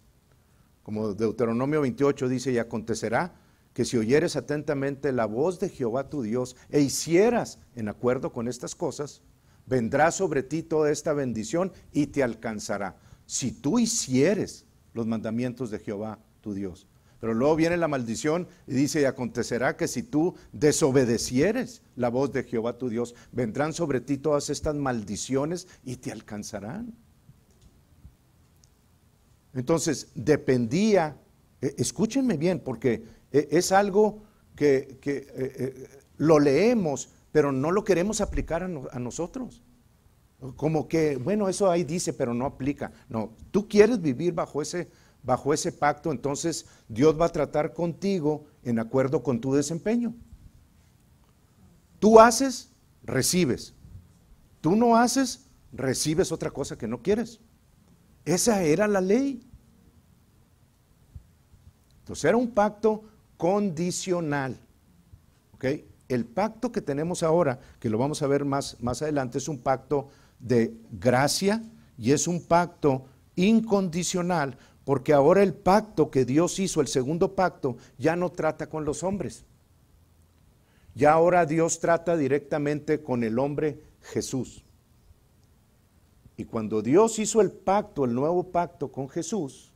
Como Deuteronomio 28 dice, y acontecerá que si oyeres atentamente la voz de Jehová tu Dios e hicieras en acuerdo con estas cosas, vendrá sobre ti toda esta bendición y te alcanzará, si tú hicieres los mandamientos de Jehová tu Dios. Pero luego viene la maldición y dice, y acontecerá que si tú desobedecieres la voz de Jehová tu Dios, vendrán sobre ti todas estas maldiciones y te alcanzarán. Entonces, dependía, escúchenme bien, porque es algo que lo leemos, pero no lo queremos aplicar a nosotros. Como que, bueno, eso ahí dice, pero no aplica. No, tú quieres vivir bajo ese pacto, entonces Dios va a tratar contigo en acuerdo con tu desempeño. Tú haces, recibes. Tú no haces, recibes otra cosa que no quieres. Esa era la ley. Entonces era un pacto condicional. ¿Ok? El pacto que tenemos ahora, que lo vamos a ver más adelante, es un pacto de gracia y es un pacto incondicional, porque ahora el pacto que Dios hizo, el segundo pacto, ya no trata con los hombres. Ya ahora Dios trata directamente con el hombre Jesús. Y cuando Dios hizo el pacto, el nuevo pacto con Jesús,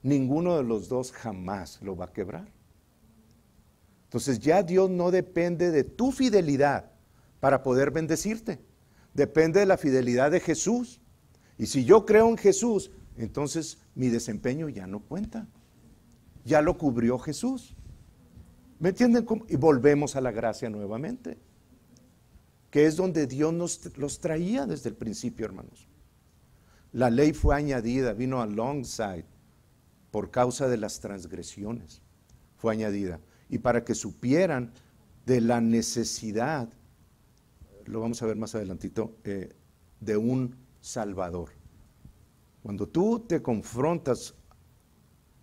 ninguno de los dos jamás lo va a quebrar. Entonces ya Dios no depende de tu fidelidad para poder bendecirte. Depende de la fidelidad de Jesús. Y si yo creo en Jesús, entonces mi desempeño ya no cuenta. Ya lo cubrió Jesús. ¿Me entienden? Y volvemos a la gracia nuevamente, que es donde Dios los traía desde el principio, hermanos. La ley fue añadida, vino alongside, por causa de las transgresiones, fue añadida. Y para que supieran de la necesidad, lo vamos a ver más adelantito, de un Salvador. Cuando tú te confrontas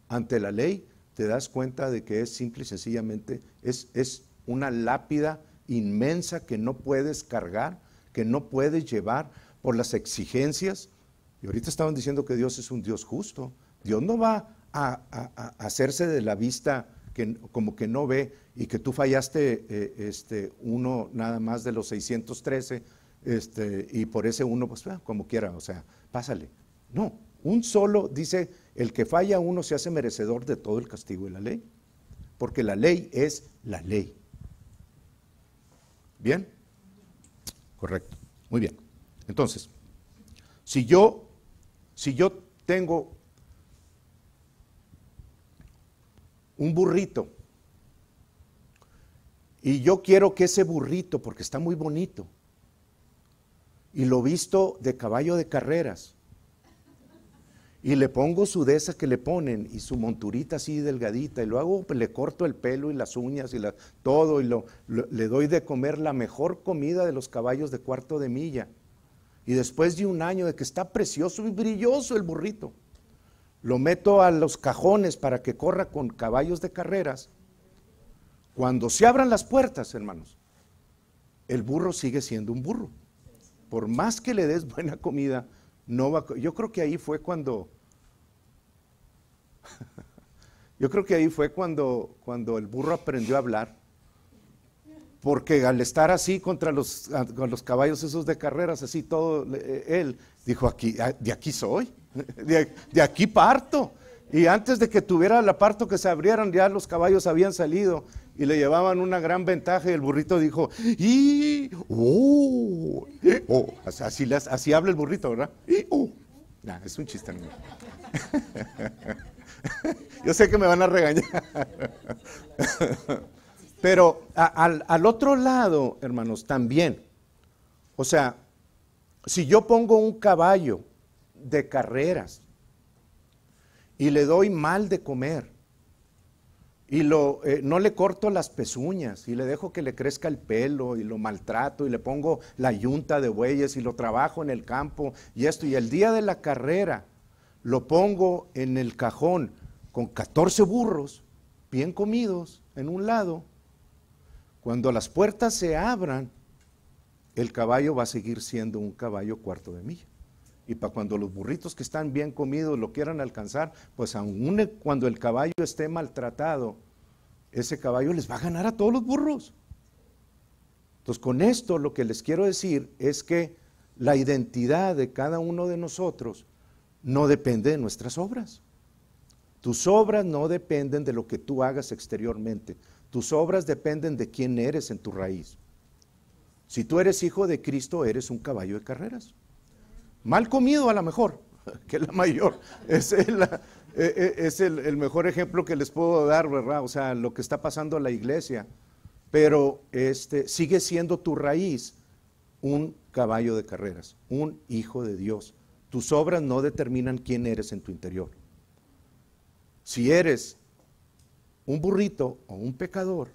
ante la ley, te das cuenta de que es simple y sencillamente, es una lápida inmensa que no puedes cargar, que no puedes llevar por las exigencias. Y ahorita estaban diciendo que Dios es un Dios justo. Dios no va a hacerse de la vista que, como que no ve, y que tú fallaste uno nada más de los 613, y por ese uno, pues como quiera, o sea, pásale. No, un solo, dice, el que falla uno se hace merecedor de todo el castigo de la ley, porque la ley es la ley. ¿Bien? Correcto, muy bien. Entonces, si yo tengo un burrito y yo quiero que ese burrito, porque está muy bonito, y lo visto de caballo de carreras, y le pongo su de esa que le ponen y su monturita así delgadita, y luego le corto el pelo y las uñas y todo, y le doy de comer la mejor comida de los caballos de cuarto de milla, y después de un año de que está precioso y brilloso el burrito, lo meto a los cajones para que corra con caballos de carreras. Cuando se abran las puertas, hermanos, el burro sigue siendo un burro. Por más que le des buena comida, no va. Yo creo que ahí fue cuando el burro aprendió a hablar, porque al estar así con los caballos esos de carreras, así todo, él dijo, de aquí soy, de aquí parto. Y antes de que tuviera la parto que se abrieran, ya los caballos habían salido y le llevaban una gran ventaja, y el burrito dijo, así habla el burrito, ¿verdad? Es un chiste, ¿no? Yo sé que me van a regañar. Pero al otro lado, hermanos, también, o sea, si yo pongo un caballo de carreras y le doy mal de comer, y no le corto las pezuñas, y le dejo que le crezca el pelo, y lo maltrato, y le pongo la yunta de bueyes, y lo trabajo en el campo, y el día de la carrera lo pongo en el cajón con 14 burros bien comidos en un lado, cuando las puertas se abran, el caballo va a seguir siendo un caballo cuarto de milla. Y para cuando los burritos que están bien comidos lo quieran alcanzar, pues aún cuando el caballo esté maltratado, ese caballo les va a ganar a todos los burros. Entonces, con esto lo que les quiero decir es que la identidad de cada uno de nosotros no depende de nuestras obras. Tus obras no dependen de lo que tú hagas exteriormente. Tus obras dependen de quién eres en tu raíz. Si tú eres hijo de Cristo, eres un caballo de carreras. Mal comido a lo mejor, que es la mayor, es el mejor ejemplo que les puedo dar, ¿verdad? O sea, lo que está pasando en la iglesia, pero sigue siendo tu raíz un caballo de carreras, un hijo de Dios. Tus obras no determinan quién eres en tu interior. Si eres un burrito o un pecador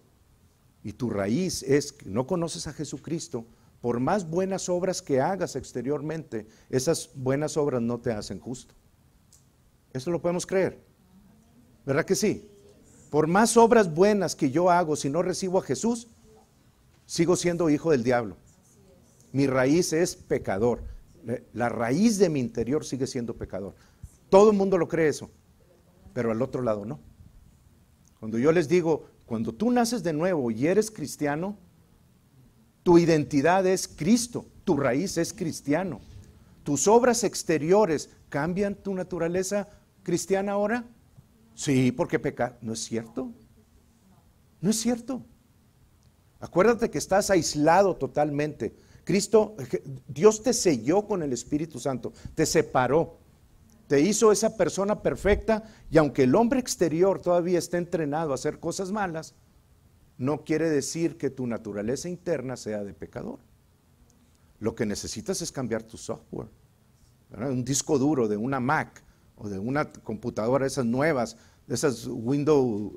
y tu raíz es que no conoces a Jesucristo, por más buenas obras que hagas exteriormente, esas buenas obras no te hacen justo. ¿Eso lo podemos creer? ¿Verdad que sí? Por más obras buenas que yo hago, si no recibo a Jesús, sigo siendo hijo del diablo. Mi raíz es pecador. La raíz de mi interior sigue siendo pecador. Todo el mundo lo cree eso, pero al otro lado no. Cuando yo les digo, cuando tú naces de nuevo y eres cristiano, tu identidad es Cristo, tu raíz es cristiano. ¿Tus obras exteriores cambian tu naturaleza cristiana ahora? Sí, porque pecar. No es cierto. No es cierto. Acuérdate que estás aislado totalmente. Dios te selló con el Espíritu Santo, te separó, te hizo esa persona perfecta, y aunque el hombre exterior todavía está entrenado a hacer cosas malas, no quiere decir que tu naturaleza interna sea de pecador. Lo que necesitas es cambiar tu software, ¿verdad? Un disco duro de una Mac o de una computadora, esas nuevas, de esas Windows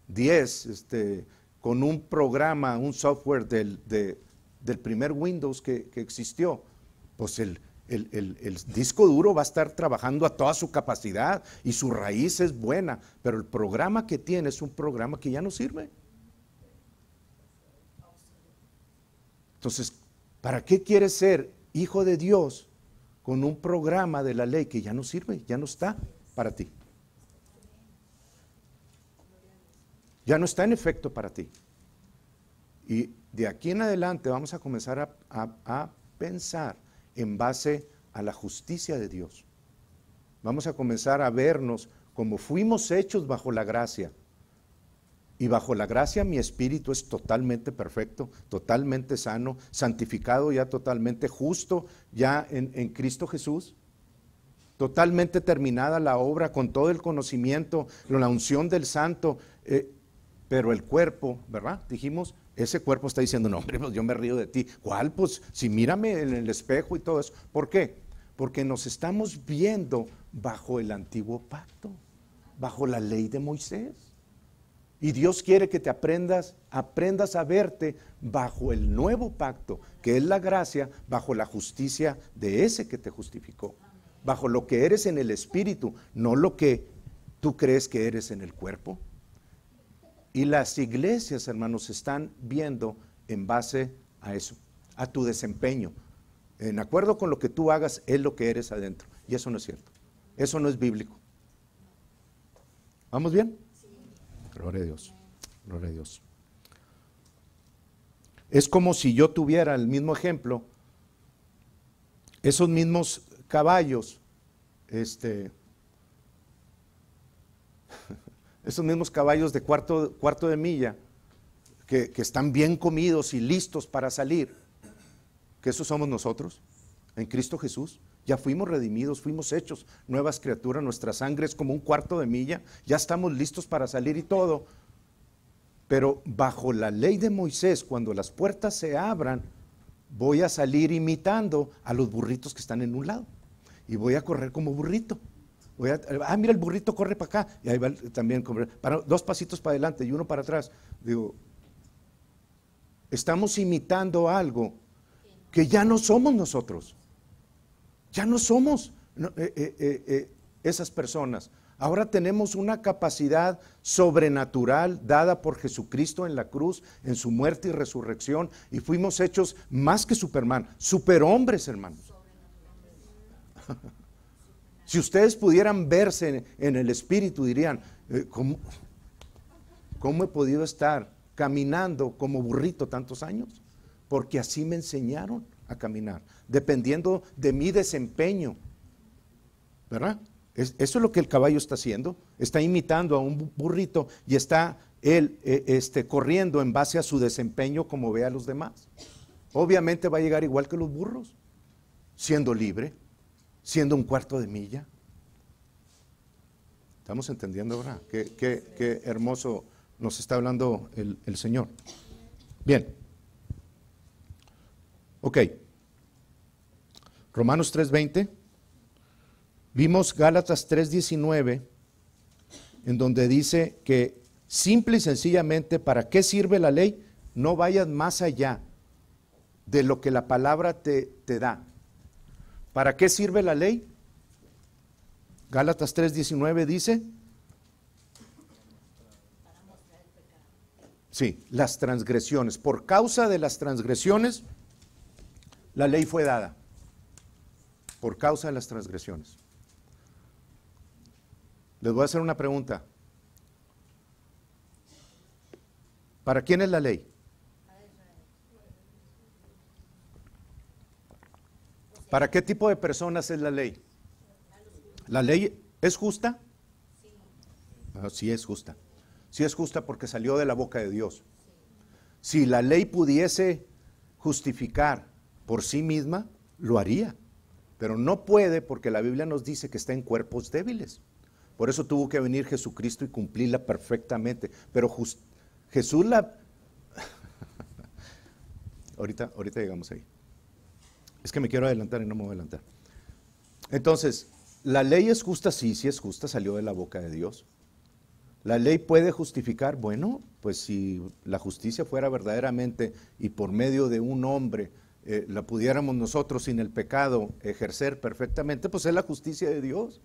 10, con un programa, un software del primer Windows que existió. Pues el disco duro va a estar trabajando a toda su capacidad y su raíz es buena, pero el programa que tiene es un programa que ya no sirve. Entonces, ¿para qué quieres ser hijo de Dios con un programa de la ley que ya no sirve, ya no está para ti? Ya no está en efecto para ti. Y de aquí en adelante vamos a comenzar a pensar en base a la justicia de Dios. Vamos a comenzar a vernos como fuimos hechos bajo la gracia. Y bajo la gracia mi espíritu es totalmente perfecto, totalmente sano, santificado ya totalmente, justo ya en Cristo Jesús. Totalmente terminada la obra con todo el conocimiento, la unción del santo. Pero el cuerpo, ¿verdad? Dijimos, ese cuerpo está diciendo, no hombre, pues yo me río de ti. ¿Cuál? Pues si mírame en el espejo y todo eso. ¿Por qué? Porque nos estamos viendo bajo el antiguo pacto, bajo la ley de Moisés. Y Dios quiere que te aprendas a verte bajo el nuevo pacto, que es la gracia, bajo la justicia de ese que te justificó. Bajo lo que eres en el espíritu, no lo que tú crees que eres en el cuerpo. Y las iglesias, hermanos, se están viendo en base a eso, a tu desempeño. En acuerdo con lo que tú hagas, es lo que eres adentro. Y eso no es cierto. Eso no es bíblico. ¿Vamos bien? Sí. Gloria a Dios. Gloria a Dios. Es como si yo tuviera el mismo ejemplo, esos mismos caballos, esos mismos caballos de cuarto de milla, que están bien comidos y listos para salir, que esos somos nosotros, en Cristo Jesús. Ya fuimos redimidos, fuimos hechos nuevas criaturas, nuestra sangre es como un cuarto de milla, ya estamos listos para salir y todo. Pero bajo la ley de Moisés, cuando las puertas se abran, voy a salir imitando a los burritos que están en un lado. Y voy a correr como burrito. Mira, el burrito corre para acá. Y ahí va también, dos pasitos para adelante y uno para atrás. Digo, estamos imitando algo que ya no somos nosotros. Ya no somos esas personas. Ahora tenemos una capacidad sobrenatural dada por Jesucristo en la cruz, en su muerte y resurrección, y fuimos hechos más que Superman, superhombres, hermanos. Si ustedes pudieran verse en el espíritu, dirían, ¿cómo he podido estar caminando como burrito tantos años? Porque así me enseñaron a caminar, dependiendo de mi desempeño, ¿verdad? Eso es lo que el caballo está haciendo, está imitando a un burrito y está él corriendo en base a su desempeño como ve a los demás. Obviamente va a llegar igual que los burros, siendo libre, siendo un cuarto de milla. ¿Estamos entendiendo ahora? Qué hermoso nos está hablando el Señor. Bien. Ok. Romanos 3:20. Vimos Gálatas 3:19, en donde dice que simple y sencillamente, ¿para qué sirve la ley? No vayas más allá de lo que la palabra te da. ¿Para qué sirve la ley? Gálatas 3:19 dice, sí, las transgresiones. Por causa de las transgresiones, la ley fue dada. Por causa de las transgresiones. Les voy a hacer una pregunta. ¿Para quién es la ley? ¿Para qué tipo de personas es la ley? ¿La ley es justa? Sí es justa. Sí es justa porque salió de la boca de Dios. Si la ley pudiese justificar por sí misma, lo haría. Pero no puede porque la Biblia nos dice que está en cuerpos débiles. Por eso tuvo que venir Jesucristo y cumplirla perfectamente. Pero Jesús la... ahorita llegamos ahí. Es que me quiero adelantar y no me voy a adelantar. Entonces, ¿la ley es justa? Sí, sí es justa, salió de la boca de Dios. ¿La ley puede justificar? Bueno, pues si la justicia fuera verdaderamente y por medio de un hombre la pudiéramos nosotros sin el pecado ejercer perfectamente, pues es la justicia de Dios.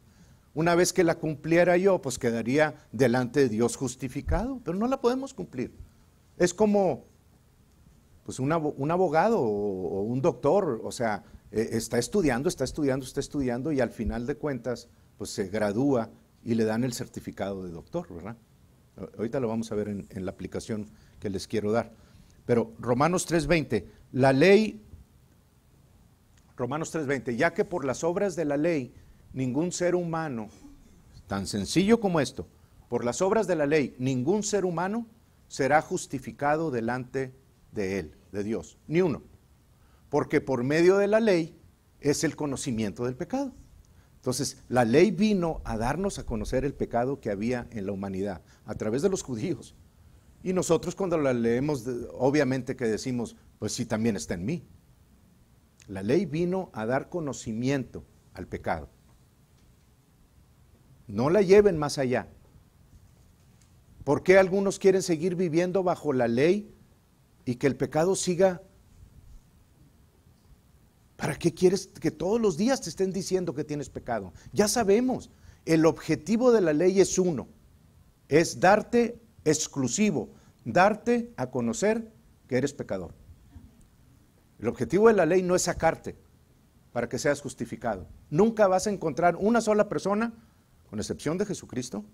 Una vez que la cumpliera yo, pues quedaría delante de Dios justificado, pero no la podemos cumplir. Es como pues un abogado o un doctor, o sea, está estudiando y al final de cuentas, pues se gradúa y le dan el certificado de doctor, ¿verdad? Ahorita lo vamos a ver en la aplicación que les quiero dar. Pero Romanos 3:20, la ley, Romanos 3:20, ya que por las obras de la ley ningún ser humano, tan sencillo como esto, por las obras de la ley ningún ser humano será justificado delante de él, de Dios, ni uno, porque por medio de la ley es el conocimiento del pecado. Entonces, la ley vino a darnos a conocer el pecado que había en la humanidad, a través de los judíos. Y nosotros cuando la leemos, obviamente que decimos, pues sí, también está en mí. La ley vino a dar conocimiento al pecado. No la lleven más allá. ¿Por qué algunos quieren seguir viviendo bajo la ley y que el pecado siga? ¿Para qué quieres que todos los días te estén diciendo que tienes pecado? Ya sabemos, el objetivo de la ley es uno, es darte exclusivo, darte a conocer que eres pecador. El objetivo de la ley no es sacarte para que seas justificado. Nunca vas a encontrar una sola persona, con excepción de Jesucristo,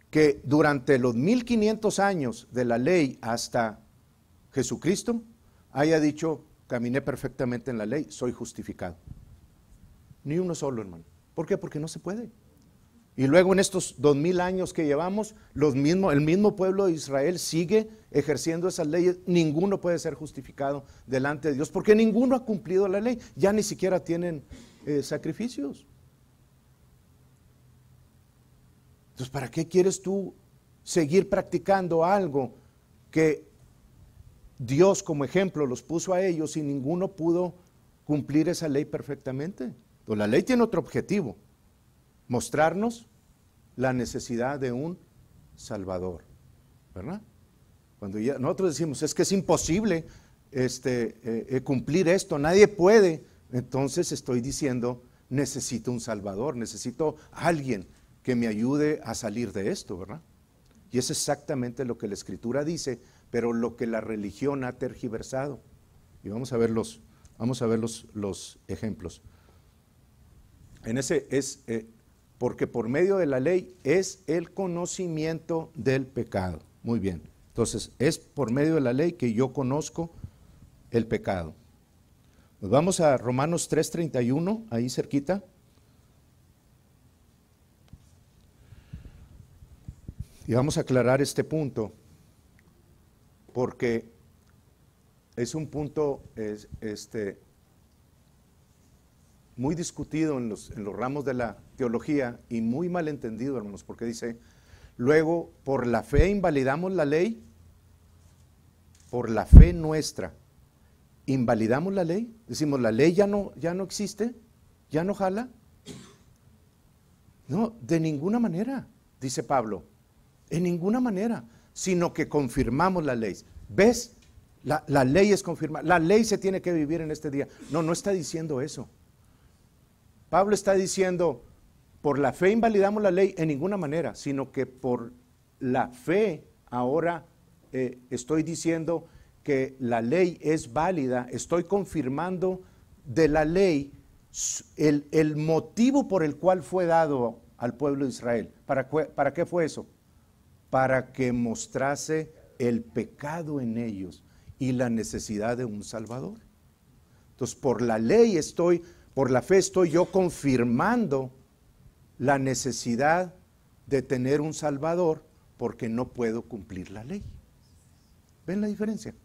que durante los 1500 años de la ley hasta Jesucristo haya dicho, caminé perfectamente en la ley, soy justificado. Ni uno solo, hermano. ¿Por qué? Porque no se puede. Y luego en estos 2000 años que llevamos, el mismo pueblo de Israel sigue ejerciendo esas leyes. Ninguno puede ser justificado delante de Dios, porque ninguno ha cumplido la ley. Ya ni siquiera tienen sacrificios. Entonces, ¿para qué quieres tú seguir practicando algo que Dios como ejemplo los puso a ellos y ninguno pudo cumplir esa ley perfectamente? Entonces, la ley tiene otro objetivo, mostrarnos la necesidad de un Salvador, ¿verdad? Cuando nosotros decimos, es que es imposible cumplir esto, nadie puede, entonces estoy diciendo, necesito un Salvador, necesito alguien que me ayude a salir de esto, ¿verdad? Y es exactamente lo que la Escritura dice, pero lo que la religión ha tergiversado. Y vamos a ver los ejemplos. En ese es, porque por medio de la ley es el conocimiento del pecado. Muy bien. Entonces, es por medio de la ley que yo conozco el pecado. Nos vamos a Romanos 3:31, ahí cerquita. Y vamos a aclarar este punto, porque es un punto muy discutido en los ramos de la teología y muy mal entendido, hermanos, porque dice, luego, por la fe invalidamos la ley, por la fe nuestra, invalidamos la ley, decimos, la ley ya no existe, ya no jala. No, de ninguna manera, dice Pablo. En ninguna manera, sino que confirmamos la ley. ¿Ves? La ley es confirmada. La ley se tiene que vivir en este día. No está diciendo eso. Pablo está diciendo, por la fe invalidamos la ley en ninguna manera, sino que por la fe ahora estoy diciendo que la ley es válida, estoy confirmando de la ley el motivo por el cual fue dado al pueblo de Israel. ¿Para qué fue eso? Para que mostrase el pecado en ellos y la necesidad de un Salvador. Entonces, por la ley por la fe estoy yo confirmando la necesidad de tener un Salvador porque no puedo cumplir la ley. ¿Ven la diferencia?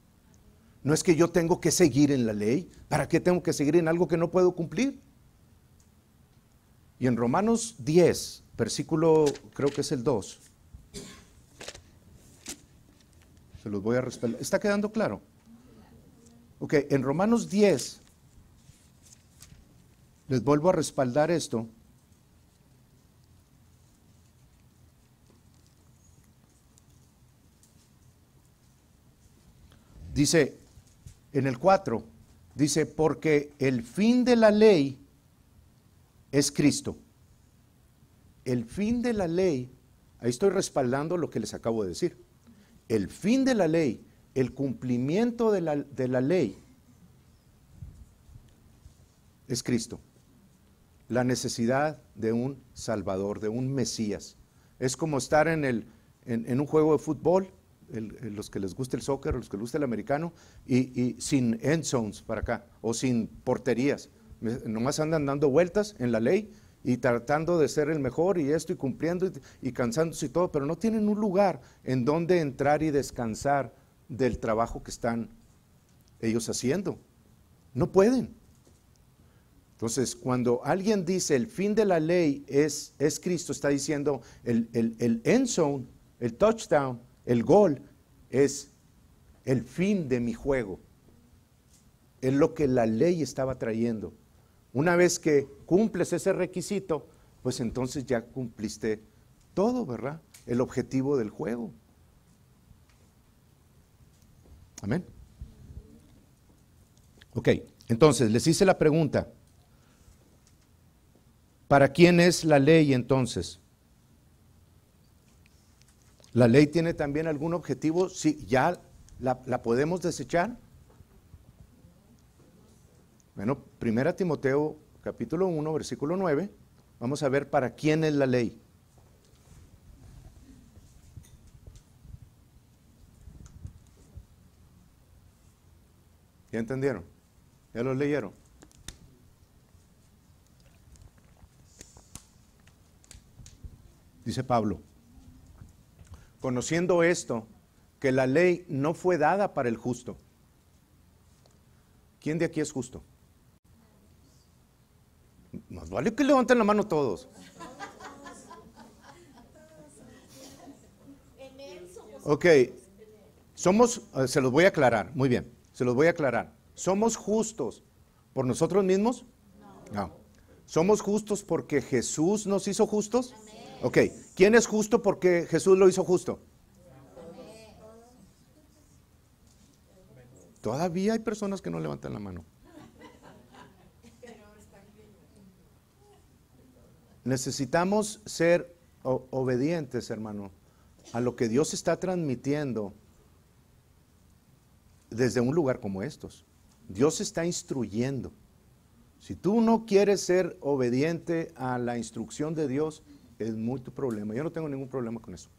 No es que yo tengo que seguir en la ley. ¿Para qué tengo que seguir en algo que no puedo cumplir? Y en Romanos 10, versículo, creo que es el 2. Se los voy a respaldar. ¿Está quedando claro? Ok, en Romanos 10, les vuelvo a respaldar esto. Dice, en el 4, dice, porque el fin de la ley es Cristo. El fin de la ley, ahí estoy respaldando lo que les acabo de decir. El fin de la ley, el cumplimiento de la ley es Cristo. La necesidad de un Salvador, de un Mesías. Es como estar en un juego de fútbol, los que les gusta el soccer, los que les gusta el americano, y sin end zones para acá, o sin porterías. Nomás andan dando vueltas en la ley y tratando de ser el mejor y esto y cumpliendo y cansándose y todo, pero no tienen un lugar en donde entrar y descansar del trabajo que están ellos haciendo. No pueden. Entonces, cuando alguien dice el fin de la ley es Cristo, está diciendo el end zone, el touchdown, el gol es el fin de mi juego. Es lo que la ley estaba trayendo. Una vez que cumples ese requisito, pues entonces ya cumpliste todo, ¿verdad? El objetivo del juego. Amén. Ok, entonces les hice la pregunta. ¿Para quién es la ley entonces? ¿La ley tiene también algún objetivo? Sí, ¿ya la podemos desechar? Bueno, 1 Timoteo capítulo 1, versículo 9, vamos a ver para quién es la ley. ¿Ya entendieron? ¿Ya lo leyeron? Dice Pablo, conociendo esto, que la ley no fue dada para el justo. ¿Quién de aquí es justo? Más vale que levanten la mano todos. Ok, se los voy a aclarar, muy bien, se los voy a aclarar. ¿Somos justos por nosotros mismos? No. ¿Somos justos porque Jesús nos hizo justos? Ok, ¿quién es justo porque Jesús lo hizo justo? Todavía hay personas que no levantan la mano. Necesitamos ser obedientes, hermano, a lo que Dios está transmitiendo desde un lugar como estos. Dios está instruyendo. Si tú no quieres ser obediente a la instrucción de Dios, es muy tu problema. Yo no tengo ningún problema con eso.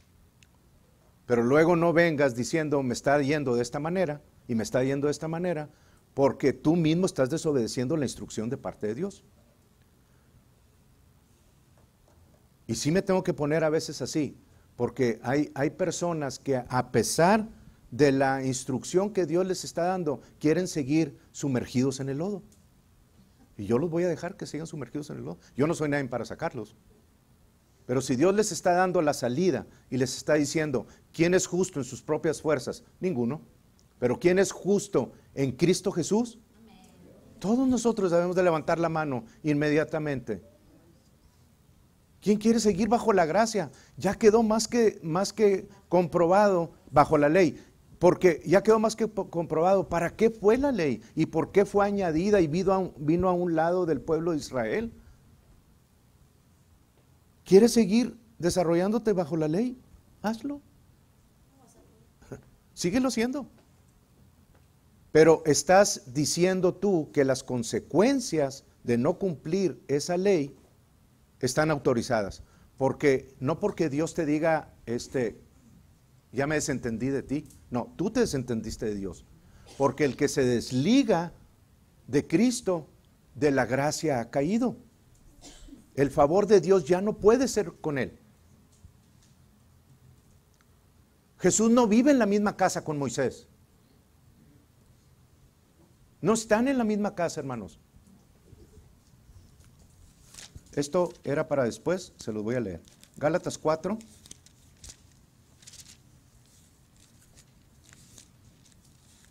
Pero luego no vengas diciendo, me está yendo de esta manera y me está yendo de esta manera, porque tú mismo estás desobedeciendo la instrucción de parte de Dios. Y sí me tengo que poner a veces así, porque hay personas que a pesar de la instrucción que Dios les está dando, quieren seguir sumergidos en el lodo. Y yo los voy a dejar que sigan sumergidos en el lodo. Yo no soy nadie para sacarlos. Pero si Dios les está dando la salida y les está diciendo, ¿quién es justo en sus propias fuerzas? Ninguno. Pero ¿quién es justo en Cristo Jesús? Todos nosotros debemos de levantar la mano inmediatamente. ¿Quién quiere seguir bajo la gracia? Ya quedó más que comprobado bajo la ley. Porque ya quedó más que comprobado para qué fue la ley y por qué fue añadida y vino a un lado del pueblo de Israel. ¿Quieres seguir desarrollándote bajo la ley? Hazlo. Síguelo siendo. Pero estás diciendo tú que las consecuencias de no cumplir esa ley están autorizadas. No porque Dios te diga, ya me desentendí de ti. No, tú te desentendiste de Dios. Porque el que se desliga de Cristo, de la gracia ha caído. El favor de Dios ya no puede ser con él. Jesús no vive en la misma casa con Moisés. No están en la misma casa, hermanos. Esto era para después, se los voy a leer. Gálatas 4.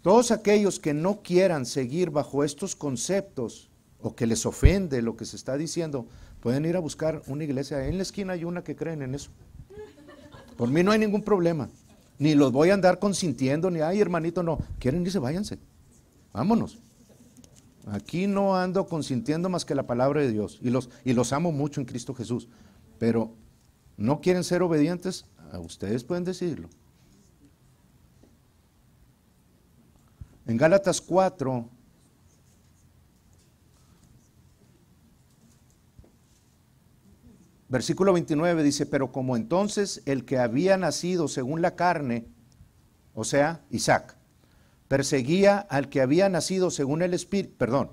Todos aquellos que no quieran seguir bajo estos conceptos o que les ofende lo que se está diciendo, pueden ir a buscar una iglesia. En la esquina hay una que creen en eso. Por mí no hay ningún problema. Ni los voy a andar consintiendo, ni, ay hermanito, no. Quieren irse, váyanse. Vámonos. Aquí no ando consintiendo más que la palabra de Dios. Y los amo mucho en Cristo Jesús. Pero no quieren ser obedientes, ustedes pueden decidirlo. En Gálatas 4, versículo 29 dice, pero como entonces el que había nacido según la carne, o sea, Isaac, perseguía al que había nacido según el espíritu, perdón,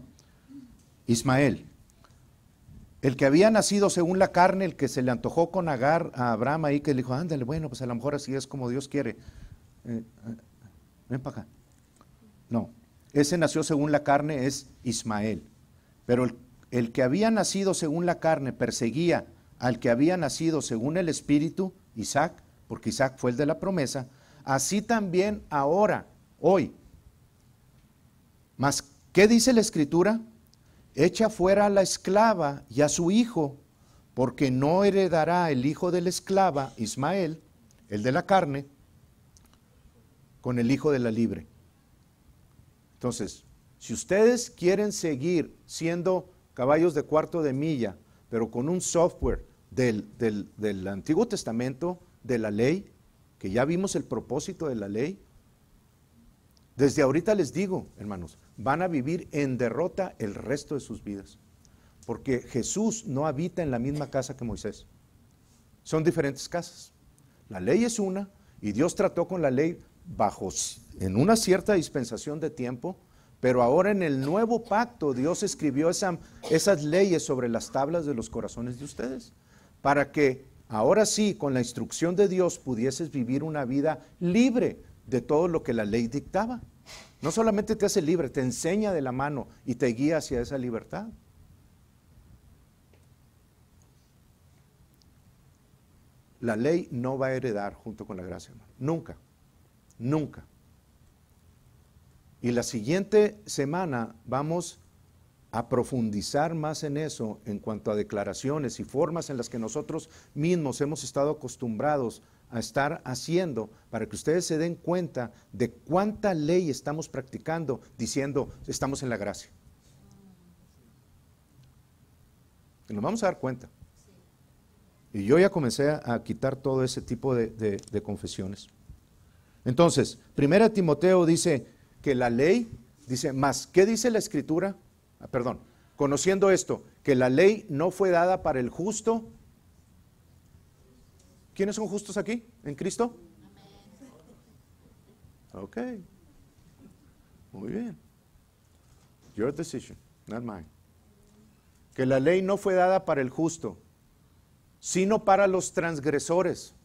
Ismael, el que había nacido según la carne, el que se le antojó con Agar a Abraham ahí, que le dijo, ándale, bueno, pues a lo mejor así es como Dios quiere. Ven para acá. No, ese nació según la carne es Ismael. Pero el que había nacido según la carne perseguía al que había nacido según el espíritu, Isaac, porque Isaac fue el de la promesa, así también ahora, hoy. Mas, ¿qué dice la Escritura? Echa fuera a la esclava y a su hijo, porque no heredará el hijo de la esclava, Ismael, el de la carne, con el hijo de la libre. Entonces, si ustedes quieren seguir siendo caballos de cuarto de milla, pero con un software del Antiguo Testamento, de la ley, que ya vimos el propósito de la ley, desde ahorita les digo, hermanos, van a vivir en derrota el resto de sus vidas. Porque Jesús no habita en la misma casa que Moisés. Son diferentes casas. La ley es una, y Dios trató con la ley en una cierta dispensación de tiempo, pero ahora en el nuevo pacto Dios escribió esas leyes sobre las tablas de los corazones de ustedes, para que ahora sí, con la instrucción de Dios, pudieses vivir una vida libre de todo lo que la ley dictaba. No solamente te hace libre, te enseña de la mano y te guía hacia esa libertad. La ley no va a heredar junto con la gracia, hermano. Nunca, nunca. Y la siguiente semana vamos a profundizar más en eso en cuanto a declaraciones y formas en las que nosotros mismos hemos estado acostumbrados a estar haciendo, para que ustedes se den cuenta de cuánta ley estamos practicando diciendo estamos en la gracia. Y nos vamos a dar cuenta. Y yo ya comencé a quitar todo ese tipo de confesiones. Entonces, 1 Timoteo dice que la ley, dice, más, ¿qué dice la Escritura? Conociendo esto, que la ley no fue dada para el justo. ¿Quiénes son justos aquí? ¿En Cristo? Ok. Muy bien. Your decision, not mine. Que la ley no fue dada para el justo, sino para los transgresores.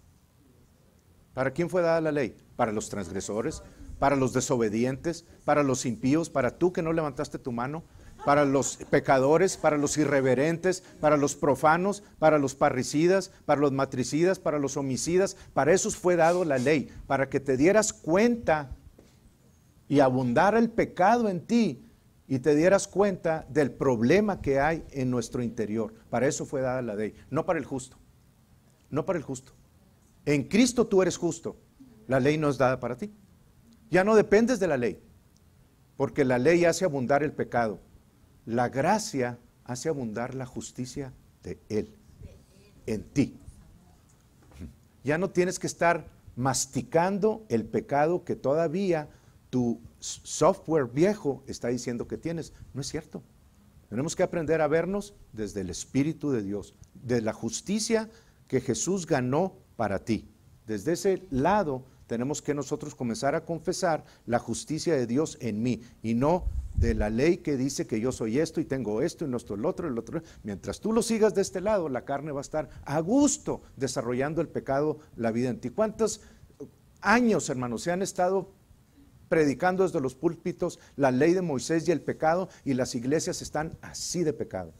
¿Para quién fue dada la ley? Para los transgresores, para los desobedientes, para los impíos, para tú que no levantaste tu mano, para los pecadores, para los irreverentes, para los profanos, para los parricidas, para los matricidas, para los homicidas. Para esos fue dado la ley, para que te dieras cuenta y abundara el pecado en ti y te dieras cuenta del problema que hay en nuestro interior. Para eso fue dada la ley, no para el justo, no para el justo. En Cristo tú eres justo, la ley no es dada para ti. Ya no dependes de la ley, porque la ley hace abundar el pecado. La gracia hace abundar la justicia de Él en ti. Ya no tienes que estar masticando el pecado que todavía tu software viejo está diciendo que tienes. No es cierto. Tenemos que aprender a vernos desde el Espíritu de Dios, de la justicia que Jesús ganó para ti. Desde ese lado tenemos que nosotros comenzar a confesar la justicia de Dios en mí y no de la ley que dice que yo soy esto y tengo esto y no esto, el otro. Mientras tú lo sigas de este lado, la carne va a estar a gusto desarrollando el pecado, la vida en ti. ¿Cuántos años, hermanos, se han estado predicando desde los púlpitos la ley de Moisés y el pecado, y las iglesias están así de pecado?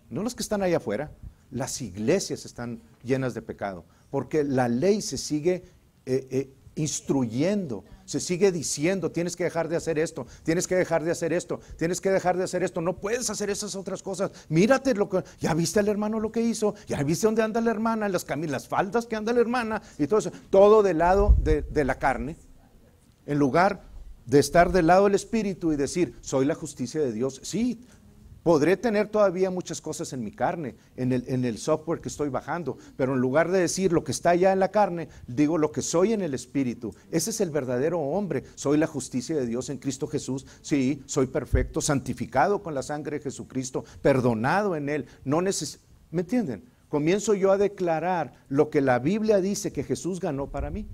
No los que están allá afuera, las iglesias están llenas de pecado, porque la ley se sigue instruyendo, se sigue diciendo, tienes que dejar de hacer esto, tienes que dejar de hacer esto, tienes que dejar de hacer esto, no puedes hacer esas otras cosas. Mírate ya viste al hermano lo que hizo, ya viste dónde anda la hermana, las faldas que anda la hermana y todo eso, todo del lado de la carne, en lugar de estar del lado del Espíritu y decir, soy la justicia de Dios. Sí, podré tener todavía muchas cosas en mi carne, en el software que estoy bajando, pero en lugar de decir lo que está ya en la carne, digo lo que soy en el Espíritu. Ese es el verdadero hombre. Soy la justicia de Dios en Cristo Jesús. Sí, soy perfecto, santificado con la sangre de Jesucristo, perdonado en Él. ¿Me entienden? Comienzo yo a declarar lo que la Biblia dice que Jesús ganó para mí.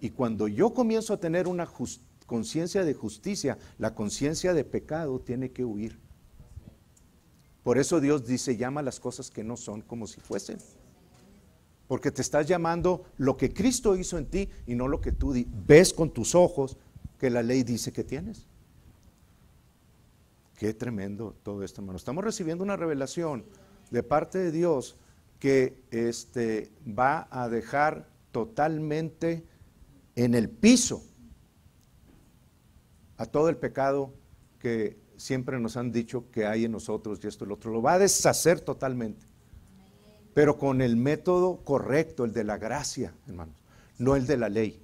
Y cuando yo comienzo a tener una conciencia de justicia, la conciencia de pecado tiene que huir. Por eso Dios dice, llama las cosas que no son como si fuesen. Porque te estás llamando lo que Cristo hizo en ti y no lo que tú ves con tus ojos que la ley dice que tienes. Qué tremendo todo esto, hermano. Estamos recibiendo una revelación de parte de Dios que va a dejar totalmente en el piso a todo el pecado que siempre nos han dicho que hay en nosotros y esto y lo otro. Lo va a deshacer totalmente, pero con el método correcto, el de la gracia, hermanos, no el de la ley.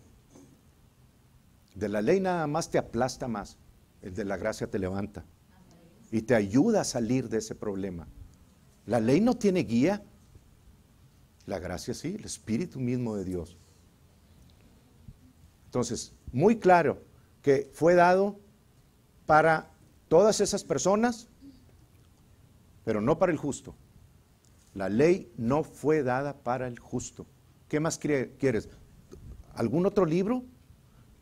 De la ley nada más te aplasta más, el de la gracia te levanta y te ayuda a salir de ese problema. La ley no tiene guía, la gracia sí, el Espíritu mismo de Dios. Entonces, muy claro que fue dado para todas esas personas, pero no para el justo. La ley no fue dada para el justo. ¿Qué más quieres? ¿Algún otro libro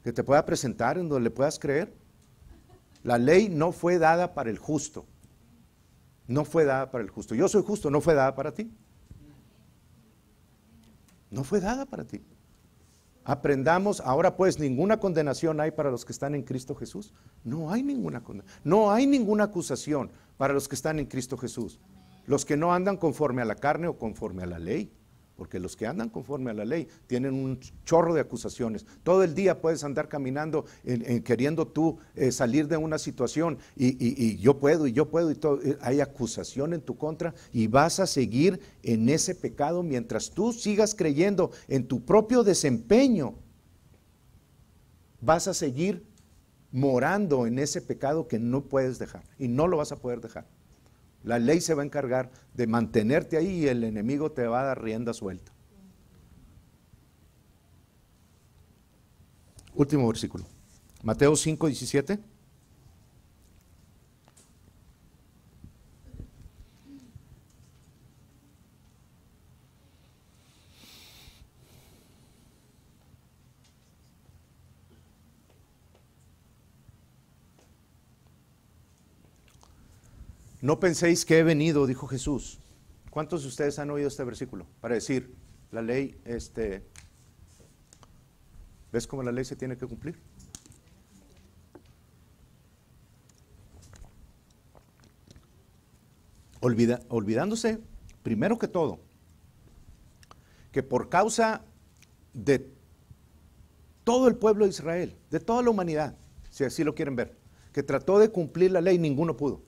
que te pueda presentar en donde le puedas creer? La ley no fue dada para el justo. No fue dada para el justo. Yo soy justo, no fue dada para ti. No fue dada para ti. Aprendamos, ahora pues ninguna condenación hay para los que están en Cristo Jesús. No hay ninguna condenación, no hay ninguna acusación para los que están en Cristo Jesús. Los que no andan conforme a la carne o conforme a la ley, porque los que andan conforme a la ley tienen un chorro de acusaciones. Todo el día puedes andar caminando queriendo tú salir de una situación y yo puedo y todo. Hay acusación en tu contra y vas a seguir en ese pecado mientras tú sigas creyendo en tu propio desempeño. Vas a seguir morando en ese pecado que no puedes dejar y no lo vas a poder dejar. La ley se va a encargar de mantenerte ahí y el enemigo te va a dar rienda suelta. Último versículo. Mateo 5:17. No penséis que he venido, dijo Jesús. ¿Cuántos de ustedes han oído este versículo? Para decir, la ley, ¿ves cómo la ley se tiene que cumplir? Olvidándose, primero que todo, que por causa de todo el pueblo de Israel, de toda la humanidad, si así lo quieren ver, que trató de cumplir la ley, ninguno pudo.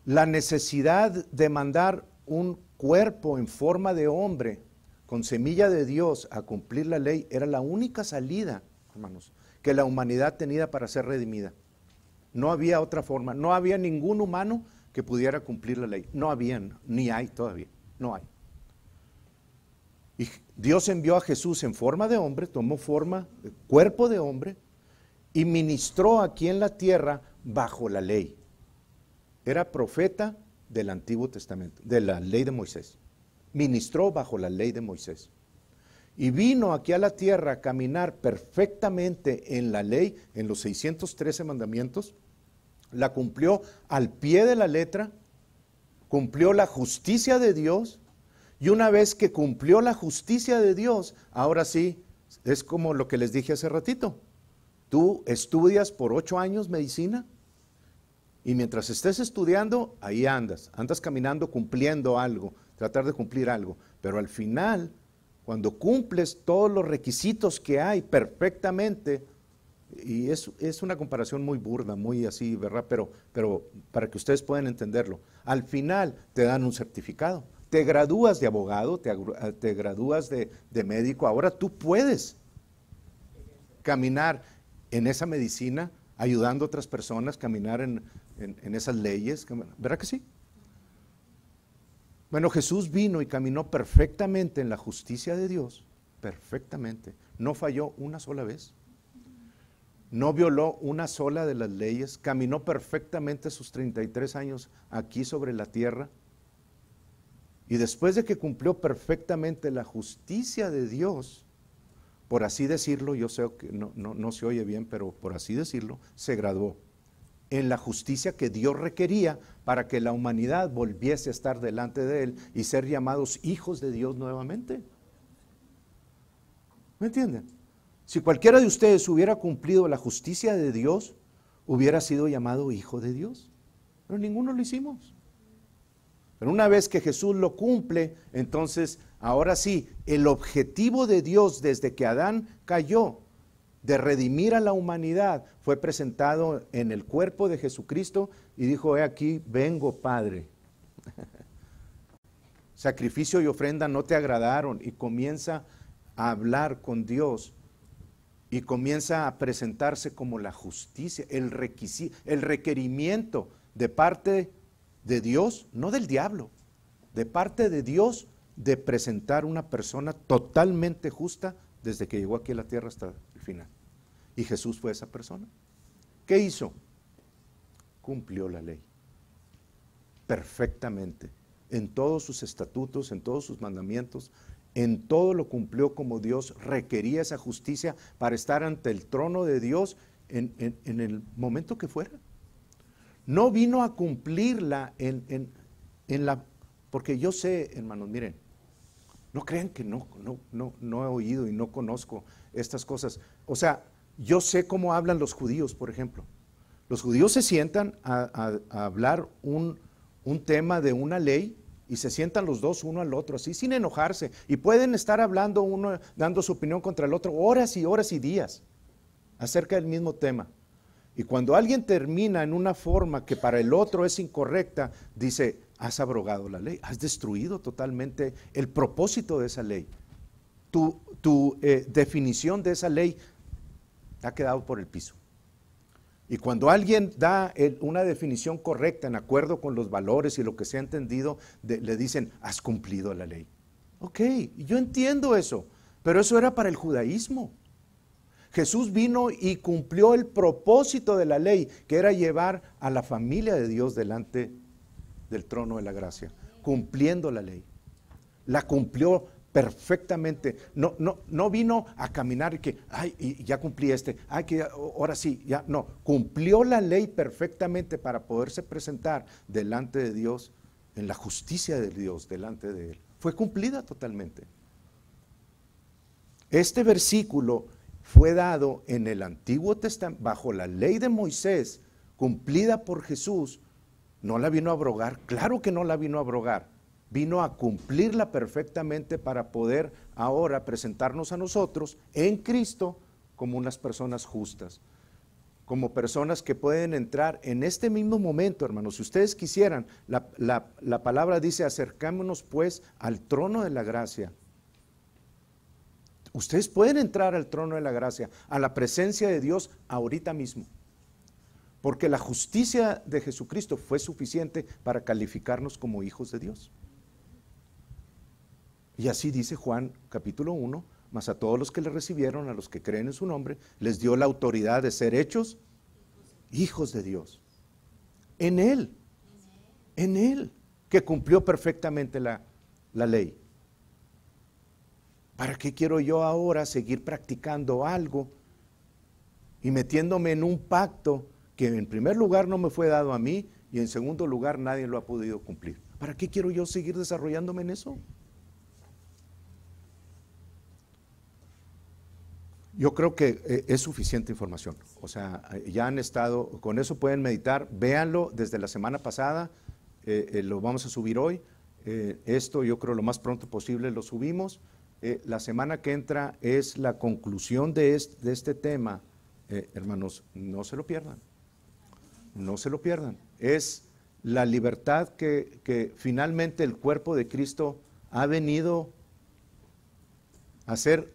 La necesidad de mandar un cuerpo en forma de hombre con semilla de Dios a cumplir la ley era la única salida, hermanos, que la humanidad tenía para ser redimida. No había otra forma, no había ningún humano que pudiera cumplir la ley. No había, ni hay todavía, no hay. Y Dios envió a Jesús en forma de hombre, tomó forma, cuerpo de hombre, y ministró aquí en la tierra bajo la ley. Era profeta del Antiguo Testamento, de la ley de Moisés. Ministró bajo la ley de Moisés. Y vino aquí a la tierra a caminar perfectamente en la ley, en los 613 mandamientos. La cumplió al pie de la letra, cumplió la justicia de Dios. Y una vez que cumplió la justicia de Dios, ahora sí, es como lo que les dije hace ratito. Tú estudias por 8 años medicina. Y mientras estés estudiando, ahí andas caminando, cumpliendo algo, tratar de cumplir algo. Pero al final, cuando cumples todos los requisitos que hay perfectamente, y es una comparación muy burda, muy así, ¿verdad? Pero para que ustedes puedan entenderlo, al final te dan un certificado. Te gradúas de abogado, te gradúas de médico, ahora tú puedes caminar en esa medicina, ayudando a otras personas, caminar en esas leyes, ¿verdad que sí? Bueno, Jesús vino y caminó perfectamente en la justicia de Dios, perfectamente, no falló una sola vez, no violó una sola de las leyes, caminó perfectamente sus 33 años aquí sobre la tierra, Y después de que cumplió perfectamente la justicia de Dios, por así decirlo, yo sé que no se oye bien, pero por así decirlo, se graduó en la justicia que Dios requería para que la humanidad volviese a estar delante de Él y ser llamados hijos de Dios nuevamente. ¿Me entienden? Si cualquiera de ustedes hubiera cumplido la justicia de Dios, hubiera sido llamado hijo de Dios. Pero ninguno lo hicimos. Pero una vez que Jesús lo cumple, entonces, ahora sí, el objetivo de Dios desde que Adán cayó, de redimir a la humanidad, fue presentado en el cuerpo de Jesucristo y dijo: he aquí, vengo, Padre. Sacrificio y ofrenda no te agradaron, y comienza a hablar con Dios y comienza a presentarse como la justicia, el requerimiento de parte de Dios, no del diablo, de parte de Dios, de presentar una persona totalmente justa desde que llegó aquí a la tierra hasta el final. Y Jesús fue esa persona. ¿Qué hizo? Cumplió la ley perfectamente, en todos sus estatutos, en todos sus mandamientos, en todo lo cumplió como Dios requería esa justicia para estar ante el trono de Dios en el momento que fuera. No vino a cumplirla en la... Porque yo sé, hermanos, miren, no crean que no he oído y no conozco estas cosas. O sea, yo sé cómo hablan los judíos, por ejemplo. Los judíos se sientan a hablar un tema de una ley y se sientan los dos uno al otro, así sin enojarse. Y pueden estar hablando uno, dando su opinión contra el otro, horas y días, acerca del mismo tema. Y cuando alguien termina en una forma que para el otro es incorrecta, dice: has abrogado la ley, has destruido totalmente el propósito de esa ley. Tu definición de esa ley ha quedado por el piso. Y cuando alguien da una definición correcta en acuerdo con los valores y lo que se ha entendido, le dicen: has cumplido la ley. Ok, yo entiendo eso, pero eso era para el judaísmo. Jesús vino y cumplió el propósito de la ley, que era llevar a la familia de Dios delante del trono de la gracia, cumpliendo la ley. La cumplió perfectamente. No vino a caminar y que, ay, y ya cumplí que ahora sí, ya no. Cumplió la ley perfectamente para poderse presentar delante de Dios, en la justicia de Dios delante de Él. Fue cumplida totalmente. Este versículo fue dado en el Antiguo Testamento, bajo la ley de Moisés, cumplida por Jesús. No la vino a abrogar, claro que no la vino a abrogar, vino a cumplirla perfectamente para poder ahora presentarnos a nosotros en Cristo como unas personas justas, como personas que pueden entrar en este mismo momento, hermanos. Si ustedes quisieran, la palabra dice: acercémonos pues al trono de la gracia. Ustedes pueden entrar al trono de la gracia, a la presencia de Dios ahorita mismo, porque la justicia de Jesucristo fue suficiente para calificarnos como hijos de Dios. Y así dice Juan capítulo 1, mas a todos los que le recibieron, a los que creen en su nombre, les dio la autoridad de ser hechos hijos de Dios. En Él, que cumplió perfectamente la ley. ¿Para qué quiero yo ahora seguir practicando algo y metiéndome en un pacto que en primer lugar no me fue dado a mí y en segundo lugar nadie lo ha podido cumplir? ¿Para qué quiero yo seguir desarrollándome en eso? Yo creo que es suficiente información. O sea, ya han estado, con eso pueden meditar, véanlo desde la semana pasada, lo vamos a subir hoy. Esto yo creo lo más pronto posible lo subimos. La semana que entra es la conclusión de este tema. Hermanos, no se lo pierdan. No se lo pierdan. Es la libertad que finalmente el cuerpo de Cristo ha venido a ser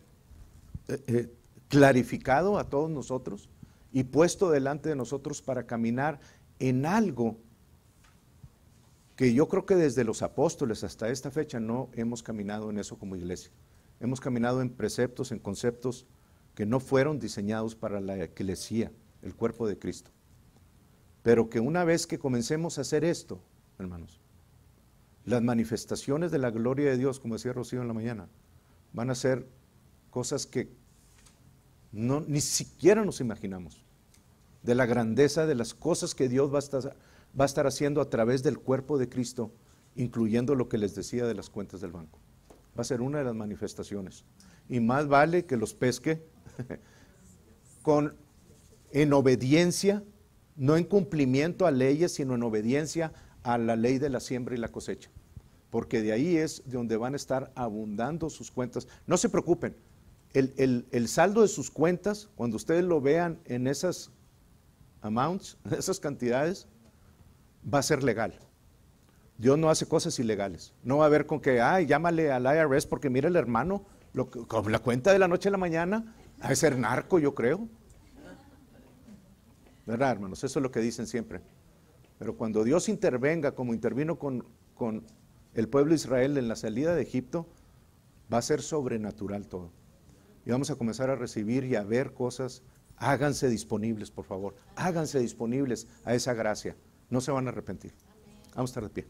clarificado a todos nosotros y puesto delante de nosotros para caminar en algo que yo creo que desde los apóstoles hasta esta fecha no hemos caminado en eso como iglesia. Hemos caminado en preceptos, en conceptos que no fueron diseñados para la eclesía, el cuerpo de Cristo. Pero que una vez que comencemos a hacer esto, hermanos, Las manifestaciones de la gloria de Dios, como decía Rocío en la mañana, van a ser cosas que ni siquiera nos imaginamos. De la grandeza de las cosas que Dios va a estar haciendo a través del cuerpo de Cristo, incluyendo lo que les decía de las cuentas del banco. Va a ser una de las manifestaciones. Y más vale que los pesque en obediencia, no en cumplimiento a leyes, sino en obediencia a la ley de la siembra y la cosecha. Porque de ahí es de donde van a estar abundando sus cuentas. No se preocupen, el saldo de sus cuentas, cuando ustedes lo vean en esas amounts, esas cantidades, va a ser legal. Dios no hace cosas ilegales. No va a haber con que, llámale al IRS porque mira el hermano, con la cuenta de la noche a la mañana, ha de ser narco, yo creo. ¿Verdad, hermanos? Eso es lo que dicen siempre. Pero cuando Dios intervenga, como intervino con el pueblo de Israel en la salida de Egipto, va a ser sobrenatural todo. Y vamos a comenzar a recibir y a ver cosas. Háganse disponibles, por favor. Háganse disponibles a esa gracia. No se van a arrepentir. Vamos a estar de pie.